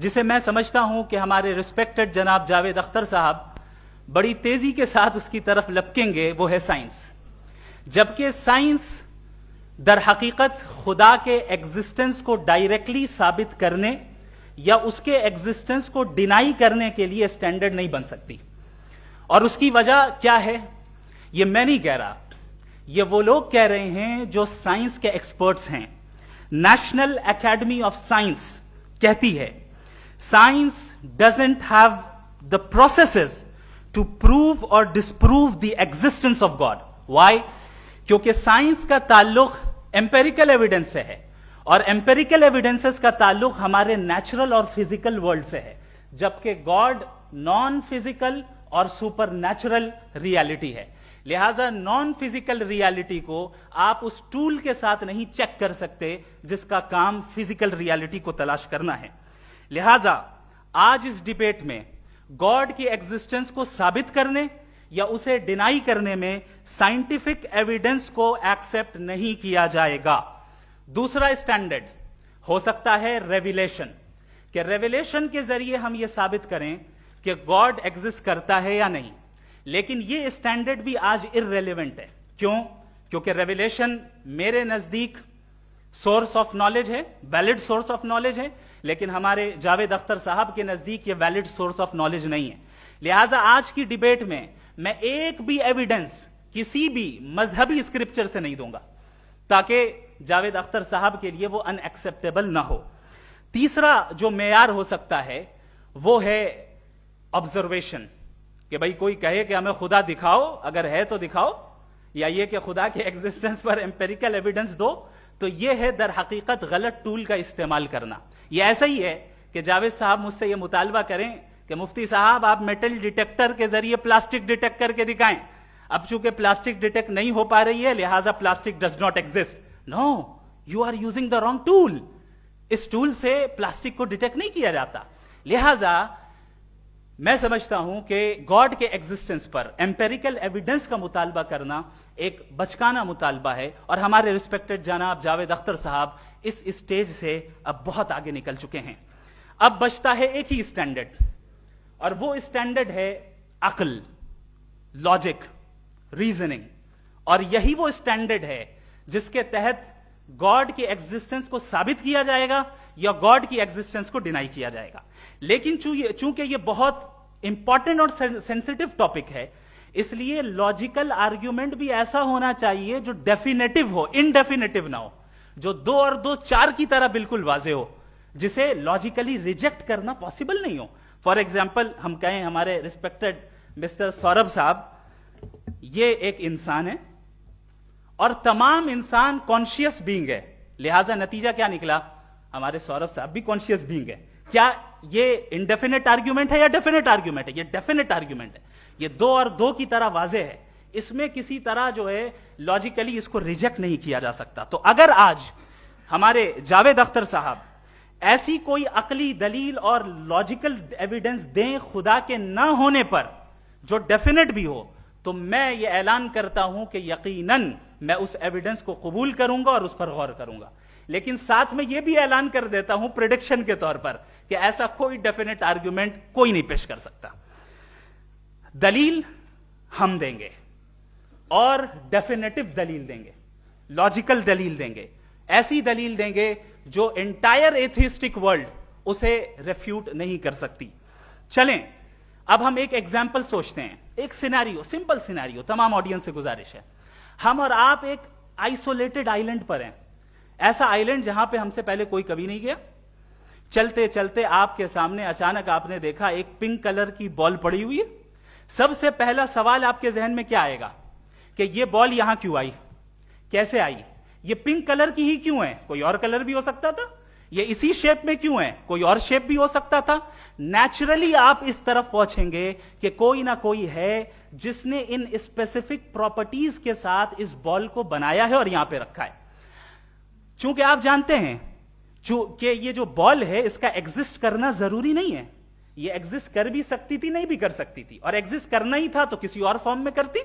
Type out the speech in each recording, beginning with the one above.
جسے میں سمجھتا ہوں کہ ہمارے ریسپیکٹڈ جناب جاوید اختر صاحب بڑی تیزی کے ساتھ اس کی طرف لپکیں گے، وہ ہے سائنس. جبکہ سائنس در حقیقت خدا کے ایگزسٹنس کو ڈائریکٹلی ثابت کرنے یا اس کے ایگزسٹنس کو ڈینائی کرنے کے لیے اسٹینڈرڈ نہیں بن سکتی. اور اس کی وجہ کیا ہے؟ یہ میں نہیں کہہ رہا، یہ وہ لوگ کہہ رہے ہیں جو سائنس کے ایکسپرٹس ہیں. نیشنل اکیڈمی آف سائنس کہتی ہے science doesn't have the processes to prove اور disprove the existence of God. Why? کیونکہ سائنس کا تعلق امپیریکل ایویڈنس سے ہے، اور امپیریکل ایویڈنسز کا تعلق ہمارے نیچرل اور فزیکل ورلڈ سے ہے، جبکہ گاڈ نان فزیکل اور سپر نیچرل ریالٹی ہے. لہذا نان فزیکل ریالٹی کو آپ اس ٹول کے ساتھ نہیں چیک کر سکتے جس کا کام فزیکل ریالٹی کو تلاش کرنا ہے. لہذا آج اس ڈیبیٹ میں گاڈ کی ایگزسٹنس کو ثابت کرنے یا اسے ڈینائی کرنے میں سائنٹیفک ایویڈنس کو ایکسپٹ نہیں کیا جائے گا. دوسرا اسٹینڈرڈ ہو سکتا ہے ریویلیشن، کہ ریویلیشن کے ذریعے ہم یہ ثابت کریں کہ گاڈ ایگزسٹ کرتا ہے یا نہیں. لیکن یہ اسٹینڈرڈ بھی آج ارریلیونٹ ہے. کیوں؟ کیونکہ ریویلیشن میرے نزدیک سورس آف نالج ہے، ویلڈ سورس آف نالج ہے، لیکن ہمارے جاوید اختر صاحب کے نزدیک یہ ویلڈ سورس آف نالج نہیں ہے. لہٰذا آج کی ڈیبیٹ میں میں ایک بھی ایویڈنس کسی بھی مذہبی اسکرپچر سے نہیں دوں گا تاکہ جاوید اختر صاحب کے لیے وہ ان ایکسپٹیبل نہ ہو. تیسرا جو معیار ہو سکتا ہے وہ ہے آبزرویشن، کہ بھائی کوئی کہے کہ ہمیں خدا دکھاؤ، اگر ہے تو دکھاؤ، یا یہ کہ خدا کے ایگزسٹنس پر امپیریکل ایویڈنس دو. تو یہ ہے در حقیقت غلط ٹول کا استعمال کرنا. یہ ایسا ہی ہے کہ جاوید صاحب مجھ سے یہ مطالبہ کریں کہ مفتی صاحب آپ میٹل ڈیٹیکٹر کے ذریعے پلاسٹک ڈیٹیکٹ کر کے دکھائیں. اب چونکہ پلاسٹک ڈیٹیکٹ نہیں ہو پا رہی ہے لہٰذا plastic does not exist. No, you are using the wrong tool. اس ٹول سے پلاسٹک کو ڈیٹیکٹ نہیں کیا جاتا. لہٰذا میں سمجھتا ہوں کہ گاڈ کے ایگزسٹنس پر امپیریکل ایویڈنس کا مطالبہ کرنا ایک بچکانہ مطالبہ ہے، اور ہمارے ریسپیکٹڈ جناب جاوید اختر صاحب اس اسٹیج سے اب بہت آگے نکل چکے ہیں. اب بچتا ہے ایک ہی اسٹینڈرڈ، اور وہ اسٹینڈرڈ ہے عقل، لاجک، ریزننگ. اور یہی وہ اسٹینڈرڈ ہے جس کے تحت گاڈ کی ایگزسٹنس کو ثابت کیا جائے گا یا گاڈ کی ایگزسٹنس کو ڈینائی کیا جائے گا. لیکن چونکہ یہ بہت امپورٹنٹ اور سینسٹیو ٹاپک ہے، اس لیے لاجیکل آرگیومنٹ بھی ایسا ہونا چاہیے جو ڈیفینیٹو ہو، انڈیفینیٹو نہ ہو، جو 2 اور 2 4 کی طرح بالکل واضح ہو، جسے لاجیکلی ریجیکٹ کرنا پاسبل نہیں ہو. فار ایگزامپل ہم کہیں ہمارے ریسپیکٹڈ مسٹر سوربھ صاحب یہ ایک انسان ہے اور تمام انسان کانشیس بینگ ہے، لہذا نتیجہ کیا نکلا؟ ہمارے سوربھ صاحب بھی کانشیس بینگ ہے. کیا یہ انڈیفینٹ آرگیومنٹ ہے یا ڈیفینٹ آرگیومنٹ ہے؟ یہ ڈیفینٹ آرگیومنٹ ہے. یہ 2 اور 2 کی طرح واضح ہے، اس میں کسی طرح جو ہے لاجیکلی اس کو ریجیکٹ نہیں کیا جا سکتا. تو اگر آج ہمارے جاوید اختر صاحب ایسی کوئی عقلی دلیل اور لاجیکل ایویڈنس دیں خدا کے نہ ہونے پر جو ڈیفینٹ بھی ہو، تو میں یہ اعلان کرتا ہوں کہ یقیناً میں اس ایویڈنس کو قبول کروں گا اور اس پر غور کروں گا. لیکن ساتھ میں یہ بھی اعلان کر دیتا ہوں پریڈکشن کے طور پر کہ ایسا کوئی ڈیفینٹ آرگیومنٹ کوئی نہیں پیش کر سکتا. دلیل ہم دیں گے اور ڈیفینیٹو دلیل دیں گے، لاجیکل دلیل دیں گے، ایسی دلیل دیں گے جو انٹائر ایتھیسٹک ورلڈ اسے ریفیوٹ نہیں کر سکتی. چلیں اب ہم ایک ایگزامپل سوچتے ہیں، ایک سینیریو، سمپل سینیریو. تمام آڈینس سے گزارش ہے، ہم اور آپ ایک آئسولیٹڈ آئیلینڈ پر ہیں، ایسا آئیلینڈ جہاں پہ ہم سے پہلے کوئی کبھی نہیں گیا. چلتے چلتے آپ کے سامنے اچانک آپ نے دیکھا ایک پنک کلر کی بال پڑی ہوئی ہے. سب سے پہلا سوال آپ کے ذہن میں کیا آئے گا کہ یہ بال یہاں کیوں آئی، کیسے آئی، یہ پنک کلر کی ہی کیوں ہے؟ کوئی اور کلر بھی ہو سکتا تھا. یہ اسی شیپ میں کیوں ہے؟ کوئی اور شیپ بھی ہو سکتا تھا. نیچرلی آپ اس طرف پہنچیں گے کہ کوئی نہ کوئی ہے جس نے ان اسپیسیفک پراپرٹیز کے ساتھ اس بال کو بنایا ہے اور یہاں پہ رکھا ہے. چونکہ آپ جانتے ہیں کہ یہ جو بال ہے اس کا ایگزسٹ کرنا ضروری نہیں ہے. یہ ایگزسٹ کر بھی سکتی تھی، نہیں بھی کر سکتی تھی، اور ایگزسٹ کرنا ہی تھا تو کسی اور فارم میں کرتی،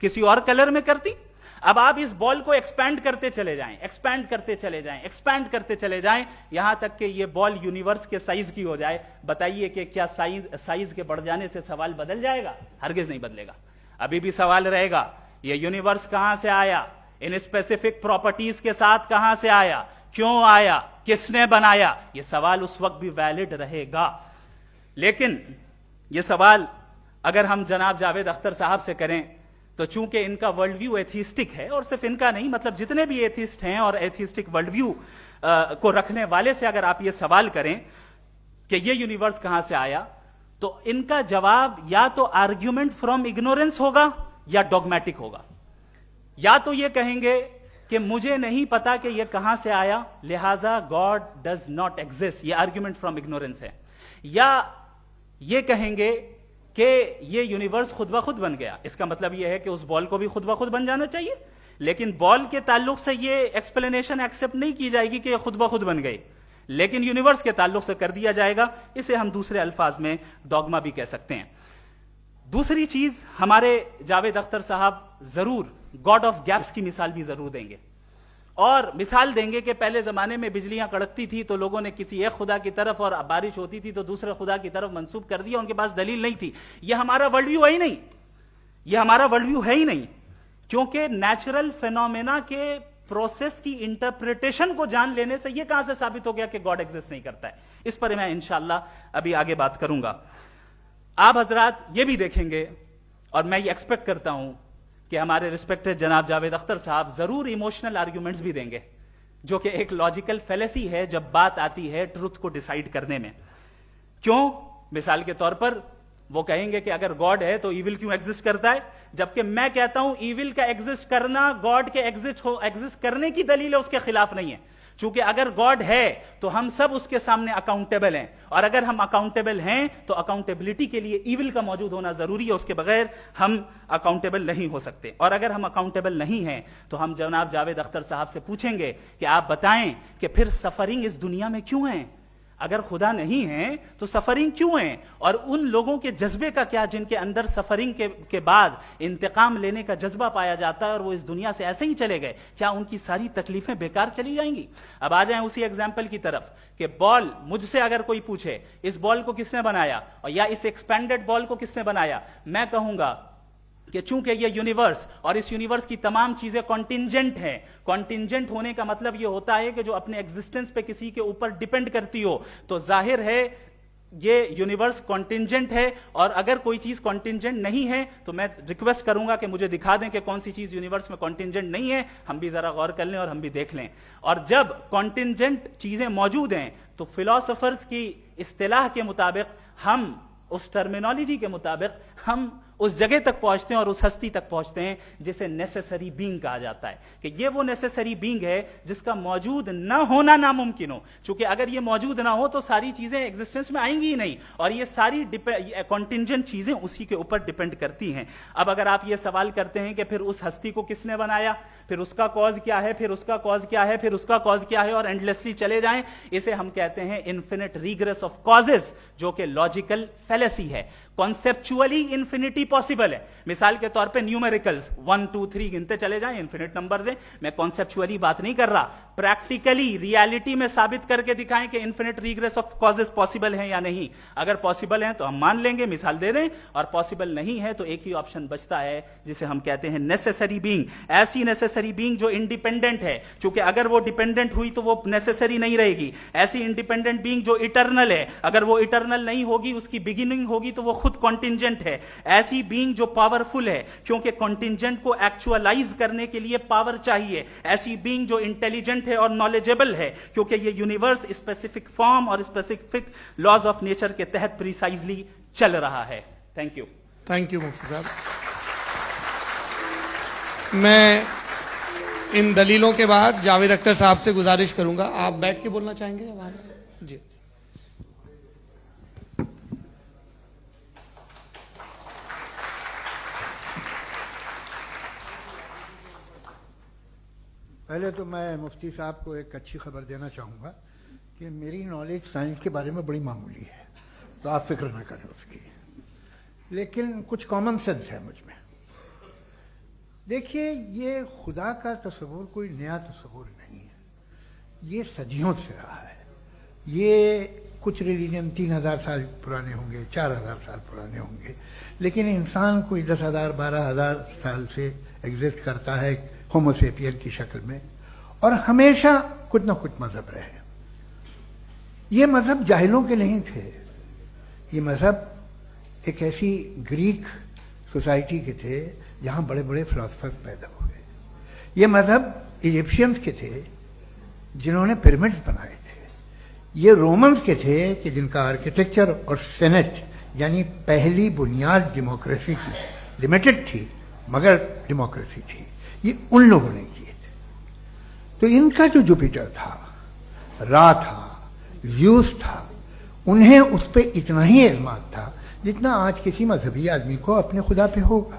کسی اور کلر میں کرتی. اب آپ اس بال کو ایکسپینڈ کرتے چلے جائیں، ایکسپینڈ کرتے چلے جائیں، ایکسپینڈ کرتے چلے جائیں، یہاں تک کہ یہ بال یونیورس کے سائز کی ہو جائے. بتائیے کہ کیا سائز کے بڑھ جانے سے سوال بدل جائے گا؟ ہرگز نہیں بدلے گا. ابھی بھی سوال رہے گا یہ یونیورس کہاں سے آیا، ان اسپیسیفک پراپرٹیز کے ساتھ کہاں سے آیا، کیوں آیا، کس نے بنایا. یہ سوال اس وقت بھی ویلڈ رہے گا. لیکن یہ سوال اگر ہم جناب جاوید اختر صاحب سے کریں تو چونکہ ان کا ورلڈ ویو ایتھیسٹک ہے، اور صرف ان کا نہیں، مطلب جتنے بھی ایتھیسٹ ہیں اور ایتھیسٹک ورلڈ ویو کو رکھنے والے سے اگر آپ یہ سوال کریں کہ یہ یونیورس کہاں سے آیا، تو ان کا جواب یا تو آرگیومنٹ فرام اگنورینس ہوگا یا ڈوگمیٹک ہوگا. یا تو یہ کہیں گے کہ مجھے نہیں پتا کہ یہ کہاں سے آیا، لہذا گاڈ ڈز ناٹ ایگزسٹ، یہ آرگیومنٹ فرام اگنورینس ہے. یا یہ کہیں گے کہ یہ یونیورس خود بخود بن گیا. اس کا مطلب یہ ہے کہ اس بال کو بھی خود بخود بن جانا چاہیے، لیکن بال کے تعلق سے یہ ایکسپلینیشن ایکسپٹ نہیں کی جائے گی کہ یہ خود بخود بن گئی، لیکن یونیورس کے تعلق سے کر دیا جائے گا. اسے ہم دوسرے الفاظ میں ڈوگما بھی کہہ سکتے ہیں. دوسری چیز، ہمارے جاوید اختر صاحب ضرور گاڈ آف گیپس کی مثال بھی ضرور دیں گے، اور مثال دیں گے کہ پہلے زمانے میں بجلیاں کڑکتی تھی تو لوگوں نے کسی ایک خدا کی طرف، اور بارش ہوتی تھی تو دوسرے خدا کی طرف منسوب کر دیا، ان کے پاس دلیل نہیں تھی. یہ ہمارا ورلڈ ویو ہے ہی نہیں، یہ ہمارا ورلڈ ویو ہے ہی نہیں، کیونکہ نیچرل فینومینا کے پروسیس کی انٹرپریٹیشن کو جان لینے سے یہ کہاں سے ثابت ہو گیا کہ گاڈ ایگزسٹ نہیں کرتا ہے. اس پر میں انشاءاللہ ابھی آگے بات کروں گا. آپ حضرات یہ بھی دیکھیں گے، اور میں یہ ایکسپیکٹ کرتا ہوں کہ ہمارے ریسپیکٹڈ جناب جاوید اختر صاحب ضرور ایموشنل آرگیومنٹس بھی دیں گے، جو کہ ایک لاجیکل فیلیسی ہے جب بات آتی ہے ٹروتھ کو ڈیسائیڈ کرنے میں. کیوں؟ مثال کے طور پر وہ کہیں گے کہ اگر گاڈ ہے تو ایول کیوں ایگزسٹ کرتا ہے، جبکہ میں کہتا ہوں ایول کا ایگزسٹ کرنا گاڈ کے ایگزسٹ کرنے کی دلیل ہے، اس کے خلاف نہیں ہے. چونکہ اگر گاڈ ہے تو ہم سب اس کے سامنے اکاؤنٹیبل ہیں، اور اگر ہم اکاؤنٹیبل ہیں تو اکاؤنٹیبلٹی کے لیے ایول کا موجود ہونا ضروری ہے، اس کے بغیر ہم اکاؤنٹیبل نہیں ہو سکتے. اور اگر ہم اکاؤنٹیبل نہیں ہیں تو ہم جناب جاوید اختر صاحب سے پوچھیں گے کہ آپ بتائیں کہ پھر سفرنگ اس دنیا میں کیوں ہے؟ اگر خدا نہیں ہے تو سفرنگ کیوں ہے؟ اور ان لوگوں کے جذبے کا کیا جن کے اندر سفرنگ کے بعد انتقام لینے کا جذبہ پایا جاتا ہے اور وہ اس دنیا سے ایسے ہی چلے گئے، کیا ان کی ساری تکلیفیں بیکار چلی جائیں گی؟ اب آ جائیں اسی ایگزامپل کی طرف کہ بال، مجھ سے اگر کوئی پوچھے اس بال کو کس نے بنایا، اور یا اس ایکسپینڈڈ بال کو کس نے بنایا، میں کہوں گا کہ چونکہ یہ یونیورس اور اس یونیورس کی تمام چیزیں کانٹینجنٹ ہیں. کانٹینجنٹ ہونے کا مطلب یہ ہوتا ہے کہ جو اپنے ایگزسٹنس پہ کسی کے اوپر ڈیپینڈ کرتی ہو، تو ظاہر ہے یہ یونیورس کانٹینجنٹ ہے. اور اگر کوئی چیز کانٹینجنٹ نہیں ہے تو میں ریکویسٹ کروں گا کہ مجھے دکھا دیں کہ کون سی چیز یونیورس میں کانٹینجنٹ نہیں ہے. ہم بھی ذرا غور کر لیں اور ہم بھی دیکھ لیں. اور جب کانٹینجنٹ چیزیں موجود ہیں تو فلاسفرز کی اصطلاح کے مطابق، ہم اس ٹرمینالوجی کے مطابق ہم اس جگہ تک پہنچتے ہیں اور اس ہستی تک پہنچتے ہیں جسے نیسیسری بینگ کہا جاتا ہے، کہ یہ وہ نیسیسری بینگ ہے جس کا موجود نہ ہونا ناممکن ہو. چونکہ اگر یہ موجود نہ ہو تو ساری چیزیں ایگزسٹنس میں آئیں گی ہی نہیں، اور یہ ساری کانٹینجنٹ چیزیں اسی کے اوپر ڈیپینڈ کرتی ہیں. اب اگر آپ یہ سوال کرتے ہیں کہ پھر اس ہستی کو کس نے بنایا، پھر اس کا کاز کیا ہے، پھر اس کا کاز کیا ہے، پھر اس کا کاز کیا ہے، اور اینڈلیسلی چلے جائیں، اسے ہم کہتے ہیں انفینٹ ریگریس آف کازز، جو کہ لاجیکل فیلیسی ہے. کانسیپچولی انفینٹی پاسبل ہے. مثال کے طور پہ نیومیریکلز 1 2 3 گنتے چلے جائیں، انفینٹ نمبرز ہیں. میں کانسیپچولی بات نہیں کر رہا، پریکٹیکلی ریالٹی میں ثابت کر کے دکھائیں کہ infinite regress of causes possible ہیں یا نہیں. اگر پاسبل ہیں تو ہم مان لیں گے، مثال دے دیں، اور پاسبل نہیں ہے تو ایک ہی آپشن بچتا ہے جسے ہم کہتے ہیں نیسیسری بینگ. ایسی نیسیسری بینگ جو انڈیپینڈنٹ ہے، چونکہ اگر وہ ڈیپینڈنٹ ہوئی تو وہ نیسیسری نہیں رہے گی. ایسی انڈیپینڈنٹ بینگ جو اٹرنل ہے، اگر وہ اٹرنل نہیں ہوگی، اس کی بگننگ ہوگی تو وہ خود کانٹینجنٹ ہے. ایسی بینگ جو پاورفل ہے، کیونکہ کانٹینجنٹ کو ایکچوالائز کرنے کے لیے پاور چاہیے. ایسی بینگ جو انٹیلیجنٹ ہے اور نالجبل ہے، کیونکہ یہ یونیورس اسپیسیفک فارم اور اسپیسیفک لاز آف نیچر کے تحت پریسائزلی چل رہا ہے. Thank you. تھینک یو مفتی صاحب. میں ان دلیلوں کے بعد جاوید اختر صاحب سے گزارش کروں گا، آپ بیٹھ کے بولنا چاہیں گے؟ جی. پہلے تو میں مفتی صاحب کو ایک اچھی خبر دینا چاہوں گا کہ میری نالج سائنس کے بارے میں بڑی معمولی ہے، تو آپ فکر نہ کریں اس کی، لیکن کچھ کامن سینس ہے مجھ میں. دیکھیے یہ خدا کا تصور کوئی نیا تصور نہیں ہے، یہ صدیوں سے رہا ہے. یہ کچھ ریلیجن 3000 سال پرانے ہوں گے، 4000 سال پرانے ہوں گے، لیکن انسان کوئی 10,000 12,000 سال سے ایگزسٹ کرتا ہے ہومو سیپین کی شکل میں، اور ہمیشہ کچھ نہ کچھ مذہب رہے. یہ مذہب جاہلوں کے نہیں تھے، یہ مذہب ایک ایسی گریک سوسائٹی کے تھے جہاں بڑے بڑے فلاسفرز پیدا ہوئے. یہ مذہب ایجپشینز کے تھے جنہوں نے پیرامڈز بنائے تھے. یہ رومنز کے تھے کہ جن کا آرکیٹیکچر اور سینٹ یعنی پہلی بنیاد ڈیموکریسی کی لمیٹڈ تھی مگر ڈیموکریسی تھی، یہ ان لوگوں نے کیے تھے. تو ان کا جو جوپیٹر تھا، را تھا، زیوس تھا، انہیں اس پہ اتنا ہی اعتماد تھا جتنا آج کسی مذہبی آدمی کو اپنے خدا پہ ہوگا.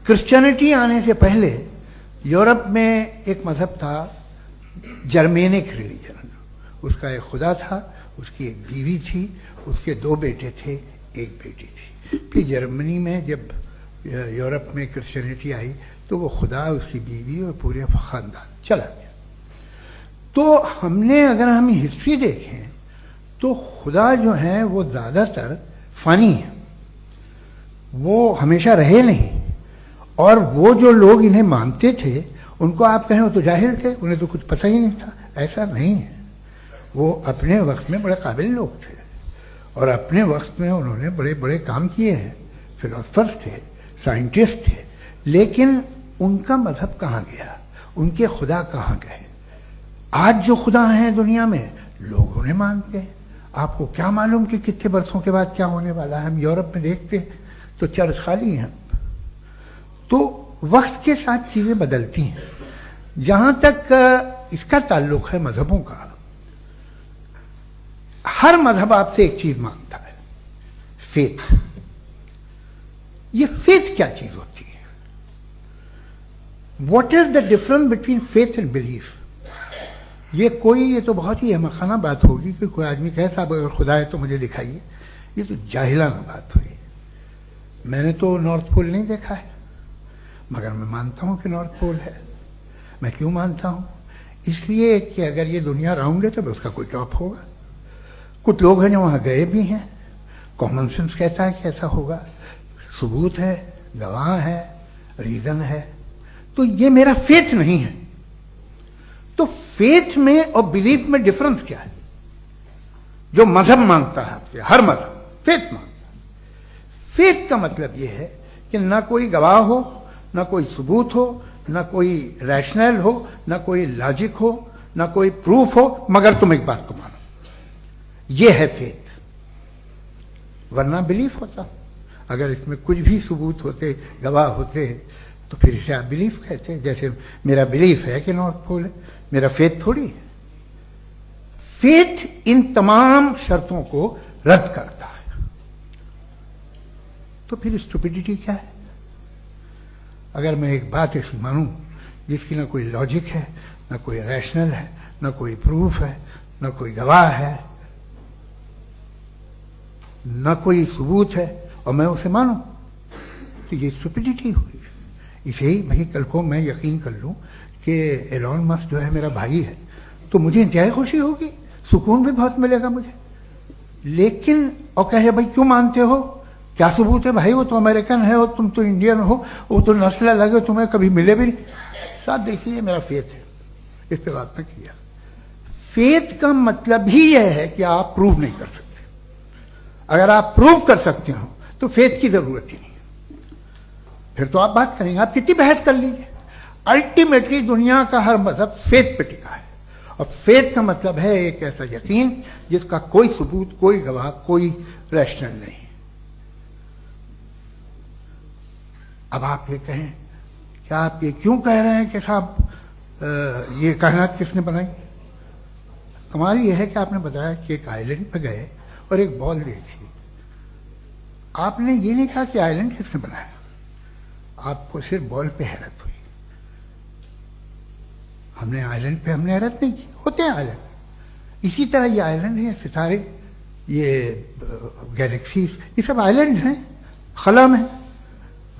کرسچینٹی آنے سے پہلے یورپ میں ایک مذہب تھا جرمینک ریلیجن. اس کا ایک خدا تھا، اس کی ایک بیوی تھی، اس کے 2 بیٹے تھے، ایک بیٹی تھی. پھر جرمنی میں جب یورپ میں کرسچینٹی آئی تو وہ خدا، اس کی بیوی اور پورے خاندان چلا گیا. تو ہم نے اگر ہم ہسٹری دیکھیں تو خدا جو ہیں وہ زیادہ تر فانی ہیں، وہ ہمیشہ رہے نہیں. اور وہ جو لوگ انہیں مانتے تھے ان کو آپ کہیں وہ تو جاہل تھے، انہیں تو کچھ پتہ ہی نہیں تھا. ایسا نہیں ہے، وہ اپنے وقت میں بڑے قابل لوگ تھے اور اپنے وقت میں انہوں نے بڑے بڑے کام کیے ہیں. فلاسفرز تھے، سائنٹسٹ تھے، لیکن ان کا مذہب کہاں گیا؟ ان کے خدا کہاں گئے؟ آج جو خدا ہیں دنیا میں لوگ انہیں مانتے ہیں. آپ کو کیا معلوم کہ کتنے برسوں کے بعد کیا ہونے والا ہے؟ ہم یورپ میں دیکھتے ہیں تو چرچ خالی ہیں. تو وقت کے ساتھ چیزیں بدلتی ہیں. جہاں تک اس کا تعلق ہے مذہبوں کا، ہر مذہب آپ سے ایک چیز مانگتا ہے، فیتھ. یہ فیتھ کیا چیز ہوتی ہے؟ What is the difference between faith and belief? یہ تو بہت ہی احمقانہ بات ہوگی کہ کوئی آدمی کہے صاحب اگر خدا ہے تو مجھے دکھائیے. یہ تو جاہلانہ بات ہوئی. میں نے تو نارتھ پول نہیں دیکھا ہے مگر میں مانتا ہوں کہ نارتھ پول ہے. میں کیوں مانتا ہوں؟ اس لیے کہ اگر یہ دنیا راؤنڈ ہے تو اس کا کوئی ٹاپ ہوگا. کچھ لوگ ہیں جو وہاں گئے بھی ہیں، کامن سینس کہتا ہے کہ ایسا ہوگا، ثبوت ہے، گواہ ہے، ریزن ہے. تو یہ میرا فیتھ نہیں ہے. تو فیتھ میں اور بلیف میں ڈفرنس کیا ہے؟ جو مذہب مانگتا ہے آپ سے، ہر مذہب فیتھ مانگتا ہے. فیتھ کا مطلب یہ ہے کہ نہ کوئی گواہ ہو، نہ کوئی ثبوت ہو، نہ کوئی ریشنل ہو، نہ کوئی لاجک ہو، نہ کوئی پروف ہو، مگر تم ایک بات کو مانو. یہ ہے فیتھ. ورنہ بلیف ہوتا. اگر اس میں کچھ بھی ثبوت ہوتے، گواہ ہوتے، تو پھر اسے آپ بلیف کہتے. جیسے میرا بلیف ہے کہ نارتھ پول ہے، میرا فیتھ تھوڑی ہے. فیتھ ان تمام شرطوں کو رد کرتا ہے. تو پھر اسٹوپیڈیٹی کیا ہے؟ اگر میں ایک بات ایسی مانوں جس کی نہ کوئی لاجک ہے، نہ کوئی ریشنل ہے، نہ کوئی پروف ہے، نہ کوئی گواہ ہے، نہ کوئی ثبوت ہے، اور میں اسے مانوں، تو یہ اسٹوپیڈیٹی ہوئی. اسے ہی بھائی کل کو میں یقین کر لوں کہ ایلون مسک جو ہے میرا بھائی ہے تو مجھے انتہائی خوشی ہوگی، سکون بھی بہت ملے گا مجھے. لیکن اور کہے بھائی کیوں مانتے ہو؟ کیا ثبوت ہے بھائی؟ وہ تو امریکن ہے اور تم تو انڈین ہو، وہ تو نسل الگ ہے، تمہیں کبھی ملے بھی نہیں. صاحب دیکھیے یہ میرا فیتھ ہے، اس پہ بات نہ کیا. فیتھ کا مطلب ہی یہ ہے کہ آپ پروف نہیں کر سکتے. اگر آپ پروف کر سکتے ہو تو فیتھ کی ضرورت ہی نہیں. پھر تو آپ بات کریں گے، آپ کتنی بحث کر لیجیے. الٹیمیٹلی دنیا کا ہر مذہب فیتھ پہ ٹکا ہے، اور فیتھ کا مطلب ہے ایک ایسا یقین جس کا کوئی ثبوت، کوئی گواہ، کوئی ریشنل نہیں. اب آپ یہ کہیں کیا آپ یہ کیوں کہہ رہے ہیں کہ صاحب یہ کائنات کس نے بنائی؟ کمال یہ ہے کہ آپ نے بتایا کہ ایک آئلینڈ پہ گئے اور ایک بال دیکھی. آپ نے یہ نہیں کہا کہ آئلینڈ کس نے بنایا. آپ کو صرف بال پہ حیرت ہوئی. ہم نے آئلینڈ پہ ہم نے حیرت نہیں کی. ہوتے ہیں آئلینڈ. اسی طرح یہ آئلینڈ ہیں، ستارے، یہ گیلیکسیز، یہ سب آئلینڈ ہیں، خلا میں.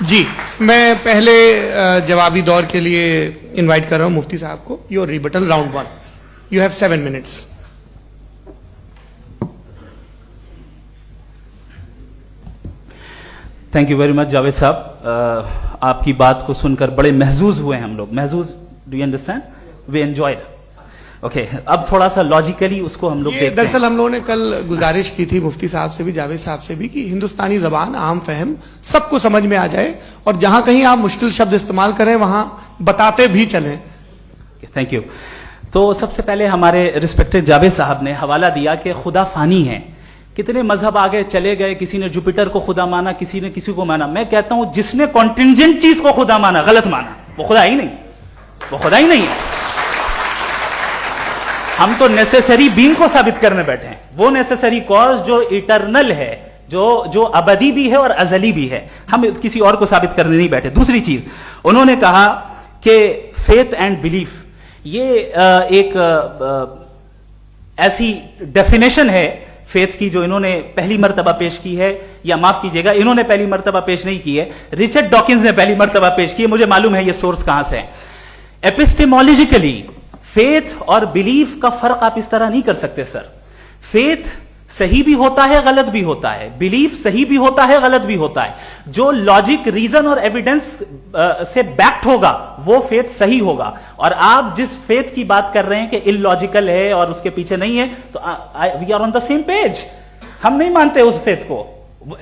جی میں پہلے جوابی دور کے لیے انوائٹ کر رہا ہوں مفتی صاحب کو. Your rebuttal round 1. You have 7 minutes. Thank you very much Javed صاحب. آپ کی بات کو سن کر بڑے محظوظ ہوئے ہم لوگ. محظوظ, do you understand? We enjoyed. Okay, اب تھوڑا سا لاجیکلی اس کو ہم لوگ دیکھتے ہیں. دراصل ہم لوگوں نے کل گزارش کی تھی مفتی صاحب سے بھی, جاوید صاحب سے بھی, کہ ہندوستانی زبان عام فہم سب کو سمجھ میں آ جائے, اور جہاں کہیں آپ مشکل شبد استعمال کریں وہاں بتاتے بھی چلیں. Thank you. تو سب سے پہلے ہمارے ریسپیکٹڈ جاوید صاحب نے حوالہ دیا کہ خدا فانی ہے. کتنے مذہب آگے چلے گئے, کسی نے جوپیٹر کو خدا مانا, کسی نے کسی کو مانا. میں کہتا ہوں جس نے کانٹینجنٹ چیز کو خدا مانا, غلط مانا, وہ خدا ہی نہیں, وہ خدا ہی نہیں ہے. ہم تو نیسیسری بینگ کو ثابت کرنے بیٹھے ہیں, وہ نیسیسری کاز جو ایٹرنل ہے, جو ابدی بھی ہے اور ازلی بھی ہے. ہم کسی اور کو ثابت کرنے نہیں بیٹھے. دوسری چیز انہوں نے کہا کہ فیتھ اینڈ بلیف, یہ ایک ایسی ڈیفینیشن ہے فیتھ کی جو انہوں نے پہلی مرتبہ پیش کی ہے, یا معاف کیجیے گا انہوں نے پہلی مرتبہ پیش نہیں کی ہے, رچرڈ ڈاکنز نے پہلی مرتبہ پیش کی ہے. مجھے معلوم ہے یہ سورس کہاں سے ہے. ایپسٹیمولوجیکلی فیتھ اور بلیف کا فرق آپ اس طرح نہیں کر سکتے سر. فیتھ صحیح بھی ہوتا ہے, غلط بھی ہوتا ہے. بلیف صحیح بھی ہوتا ہے, غلط بھی ہوتا ہے. جو لاجک, ریزن اور ایویڈنس سے بیکڈ ہوگا وہ فیتھ صحیح ہوگا. اور آپ جس فیتھ کی بات کر رہے ہیں کہ ان لاجیکل ہے اور اس کے پیچھے نہیں ہے, تو we are on the same page. ہم نہیں مانتے اس فیتھ کو.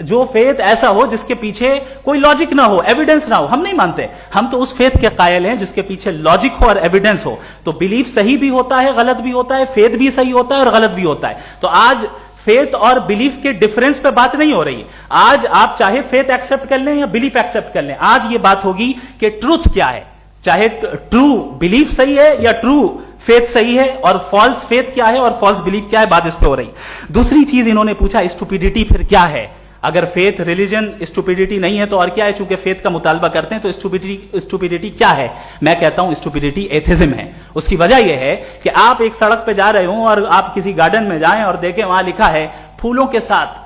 جو فیتھ ایسا ہو جس کے پیچھے کوئی لاجک نہ ہو, ایویڈنس نہ ہو, ہم نہیں مانتے. ہم تو اس فیتھ کے قائل ہیں جس کے پیچھے لاجک ہو اور ایویڈنس ہو. تو بلیف صحیح بھی ہوتا ہے, غلط بھی ہوتا ہے, فیتھ بھی صحیح ہوتا ہے اور غلط بھی ہوتا ہے. تو آج فیتھ اور بلیف کے ڈفرنس پہ بات نہیں ہو رہی. آج آپ چاہے فیتھ ایکسپٹ کر لیں یا بلیف ایکسپٹ کر لیں, آج یہ بات ہوگی کہ ٹروتھ کیا ہے, چاہے ٹرو بلیف صحیح ہے یا ٹرو فیتھ صحیح ہے, اور فالس فیتھ کیا ہے اور فالس بلیف کیا ہے, بات اس پہ ہو رہی. دوسری چیز انہوں نے پوچھا اسٹوپیڈیٹی پھر کیا ہے. اگر فیتھ ریلیجن اسٹوپیڈیٹی نہیں ہے تو اور کیا ہے؟ چونکہ فیتھ کا مطالبہ کرتے ہیں تو اسٹوپیڈیٹی کیا ہے؟ میں کہتا ہوں اسٹوپیڈیٹی ایتھزم ہے. اس کی وجہ یہ ہے کہ آپ ایک سڑک پہ جا رہے ہوں اور آپ کسی گارڈن میں جائیں اور دیکھیں وہاں لکھا ہے پھولوں کے ساتھ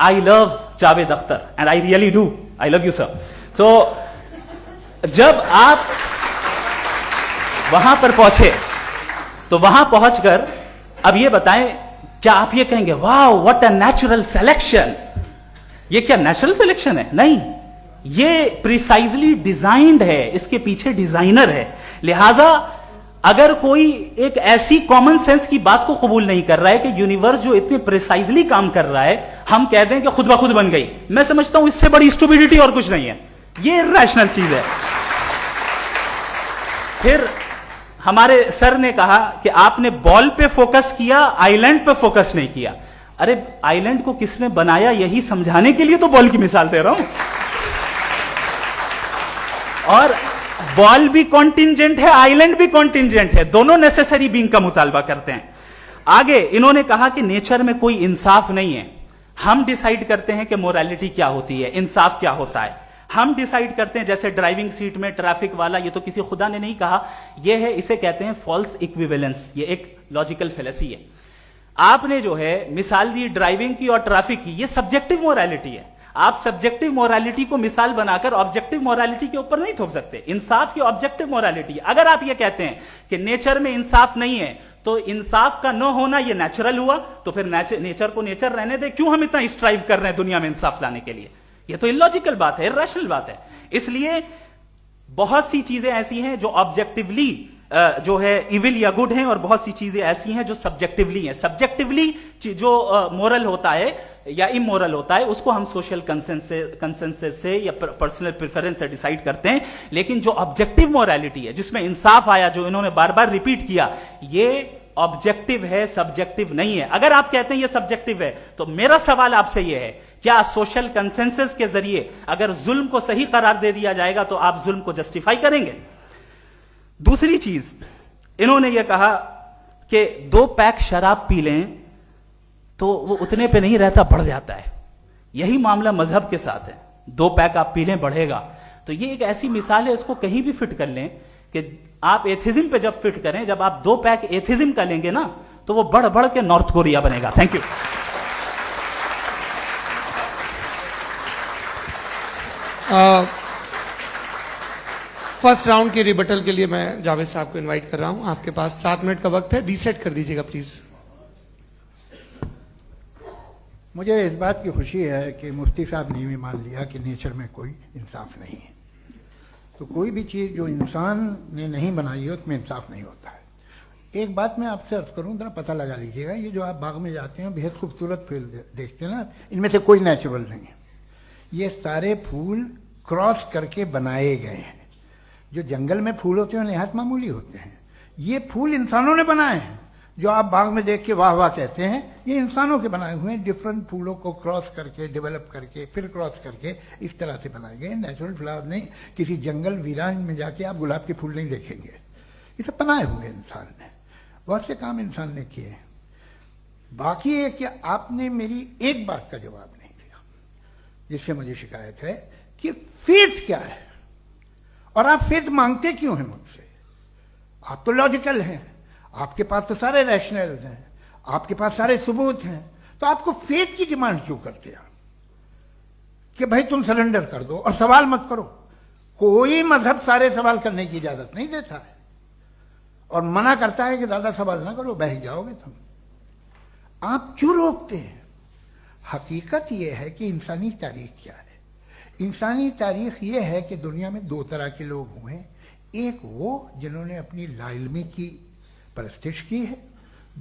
I love Javed Akhtar, and I really do, I love you sir. So جب آپ وہاں پر پہنچے تو وہاں پہنچ کر اب یہ بتائیں, کیا آپ یہ کہیں گے واو واٹ اے نیچرل سلیکشن؟ یہ کیا نیچرل سلیکشن ہے؟ نہیں, یہ پریسائزلی ڈیزائنڈ ہے, اس کے پیچھے ڈیزائنر ہے. لہذا اگر کوئی ایک ایسی کامن سینس کی بات کو قبول نہیں کر رہا ہے کہ یونیورس جو اتنے پریسائزلی کام کر رہا ہے ہم کہہ دیں کہ خود بخود بن گئی, میں سمجھتا ہوں اس سے بڑی اسٹوپیڈیٹی اور کچھ نہیں ہے. یہ ریشنل چیز ہے. پھر ہمارے سر نے کہا کہ آپ نے بال پہ فوکس کیا, آئی لینڈ پہ فوکس نہیں کیا. ارے آئی لینڈ کو کس نے بنایا یہی سمجھانے کے لیے تو بال کی مثال دے رہا ہوں. اور بال بھی کانٹینجنٹ ہے, آئی لینڈ بھی کانٹینجنٹ ہے, دونوں نیسیسری بینگ کا مطالبہ کرتے ہیں. آگے انہوں نے کہا کہ نیچر میں کوئی انصاف نہیں ہے. ہم ڈیسائیڈ کرتے ہیں کہ موریلٹی کیا ہوتی ہے, انصاف کیا ہوتا ہے. ہم ڈیسائیڈ کرتے ہیں, جیسے ڈرائیونگ سیٹ میں ٹریفک والا, یہ تو کسی خدا نے نہیں کہا, یہ ہے, اسے کہتے ہیں فالس ایکویویلنس. یہ ایک لاجیکل فیلیسی ہے. آپ نے جو ہے مثال دی ڈرائیونگ کی اور ٹریفک کی, یہ سبجیکٹو موریلٹی ہے. آپ سبجیکٹو موریلٹی کو مثال بنا کر آبجیکٹو موریلٹی کے اوپر نہیں تھوپ سکتے. انصاف کی آبجیکٹو موریلٹی. اگر آپ یہ کہتے ہیں کہ نیچر میں انصاف نہیں ہے تو انصاف کا نہ ہونا یہ نیچرل ہوا, تو پھر نیچر کو نیچر رہنے دے, کیوں ہم اتنا اسٹرائیو کر رہے ہیں دنیا میں انصاف لانے کے لیے؟ یہ تو illogical بات ہے, irrational بات ہے. اس لیے بہت سی چیزیں ایسی ہیں جو آبجیکٹیولی جو ہے ایول یا گڈ ہیں, اور بہت سی چیزیں ایسی ہیں جو سبجیکٹیولی ہیں. سبجیکٹیولی جو مورل ہوتا ہے یا امورل ہوتا ہے اس کو ہم سوشل کنسنسس سے یا پرسنل پریفرنس سے ڈیسائیڈ کرتے ہیں. لیکن جو آبجیکٹیو مورالٹی ہے جس میں انصاف آیا, جو انہوں نے بار بار ریپیٹ کیا, یہ آبجیکٹیو ہے, سبجیکٹیو نہیں ہے. اگر آپ کہتے ہیں یہ سبجیکٹیو ہے تو میرا سوال آپ سے یہ ہے, کیا سوشل کنسنسس کے ذریعے اگر ظلم کو صحیح قرار دے دیا جائے گا تو آپ ظلم کو جسٹیفائی کریں گے؟ دوسری چیز انہوں نے یہ کہا کہ 2 پیک شراب پی لیں تو وہ اتنے پہ نہیں رہتا, بڑھ جاتا ہے. یہی معاملہ مذہب کے ساتھ ہے. 2 پیک آپ پی لیں بڑھے گا. تو یہ ایک ایسی مثال ہے, اس کو کہیں بھی فٹ کر لیں کہ آپ ایتھزم پہ جب فٹ کریں, جب آپ 2 پیک ایتھزم کا لیں گے نا تو وہ بڑھ بڑھ کے نارتھ کوریا بنے گا. Thank you. فرسٹ راؤنڈ کے ریبٹل کے لیے میں جاوید صاحب کو انوائٹ کر رہا ہوں. آپ کے پاس 7 منٹ کا وقت ہے, ریسیٹ کر دیجیے گا پلیز. مجھے اس بات کی خوشی ہے کہ مفتی صاحب نے بھی مان لیا کہ نیچر میں کوئی انصاف نہیں ہے. تو کوئی بھی چیز جو انسان نے نہیں بنائی ہے اس میں انصاف نہیں ہوتا ہے. ایک بات میں آپ سے عرض کروں, ذرا پتہ لگا لیجیے گا, یہ جو آپ باغ میں جاتے ہیں بہت خوبصورت پھول دیکھتے ہیں نا, ان میں سے کوئی نیچرل نہیں ہے. یہ سارے پھول کراس کر کے بنائے گئے ہیں. جو جنگل میں پھول ہوتے ہیں نہایت معمولی ہوتے ہیں. یہ پھول انسانوں نے بنائے ہیں. جو آپ باغ میں دیکھ کے واہ واہ کہتے ہیں, یہ انسانوں کے بنائے ہوئے ہیں. ڈفرنٹ پھولوں کو کراس کر کے, ڈیولپ کر کے, پھر کراس کر کے اس طرح سے بنائے گئے. نیچرل فلاور نہیں. کسی جنگل ویران میں جا کے آپ گلاب کے پھول نہیں دیکھیں گے. یہ سب بنائے ہوئے انسان نے. بہت سے کام انسان نے کیے ہیں. باقی ہے کہ آپ نے میری ایک بات کا جواب نہیں دیا, جس سے مجھے شکایت ہے کہ فیتھ کیا ہے, اور آپ فیتھ مانگتے کیوں ہیں مجھ سے؟ آپ تو لاجیکل ہیں, آپ کے پاس تو سارے ریشنلز ہیں, آپ کے پاس سارے ثبوت ہیں, تو آپ کو فیتھ کی ڈیمانڈ کیوں کرتے ہیں کہ بھائی تم سرنڈر کر دو اور سوال مت کرو؟ کوئی مذہب سارے سوال کرنے کی اجازت نہیں دیتا ہے, اور منع کرتا ہے کہ زیادہ سوال نہ کرو, بہہ جاؤ گے تم. آپ کیوں روکتے ہیں؟ حقیقت یہ ہے کہ انسانی تاریخ کیا ہے. انسانی تاریخ یہ ہے کہ دنیا میں 2 طرح کے لوگ ہوئے ہیں. ایک وہ جنہوں نے اپنی لا علمی کی پرستش کی ہے,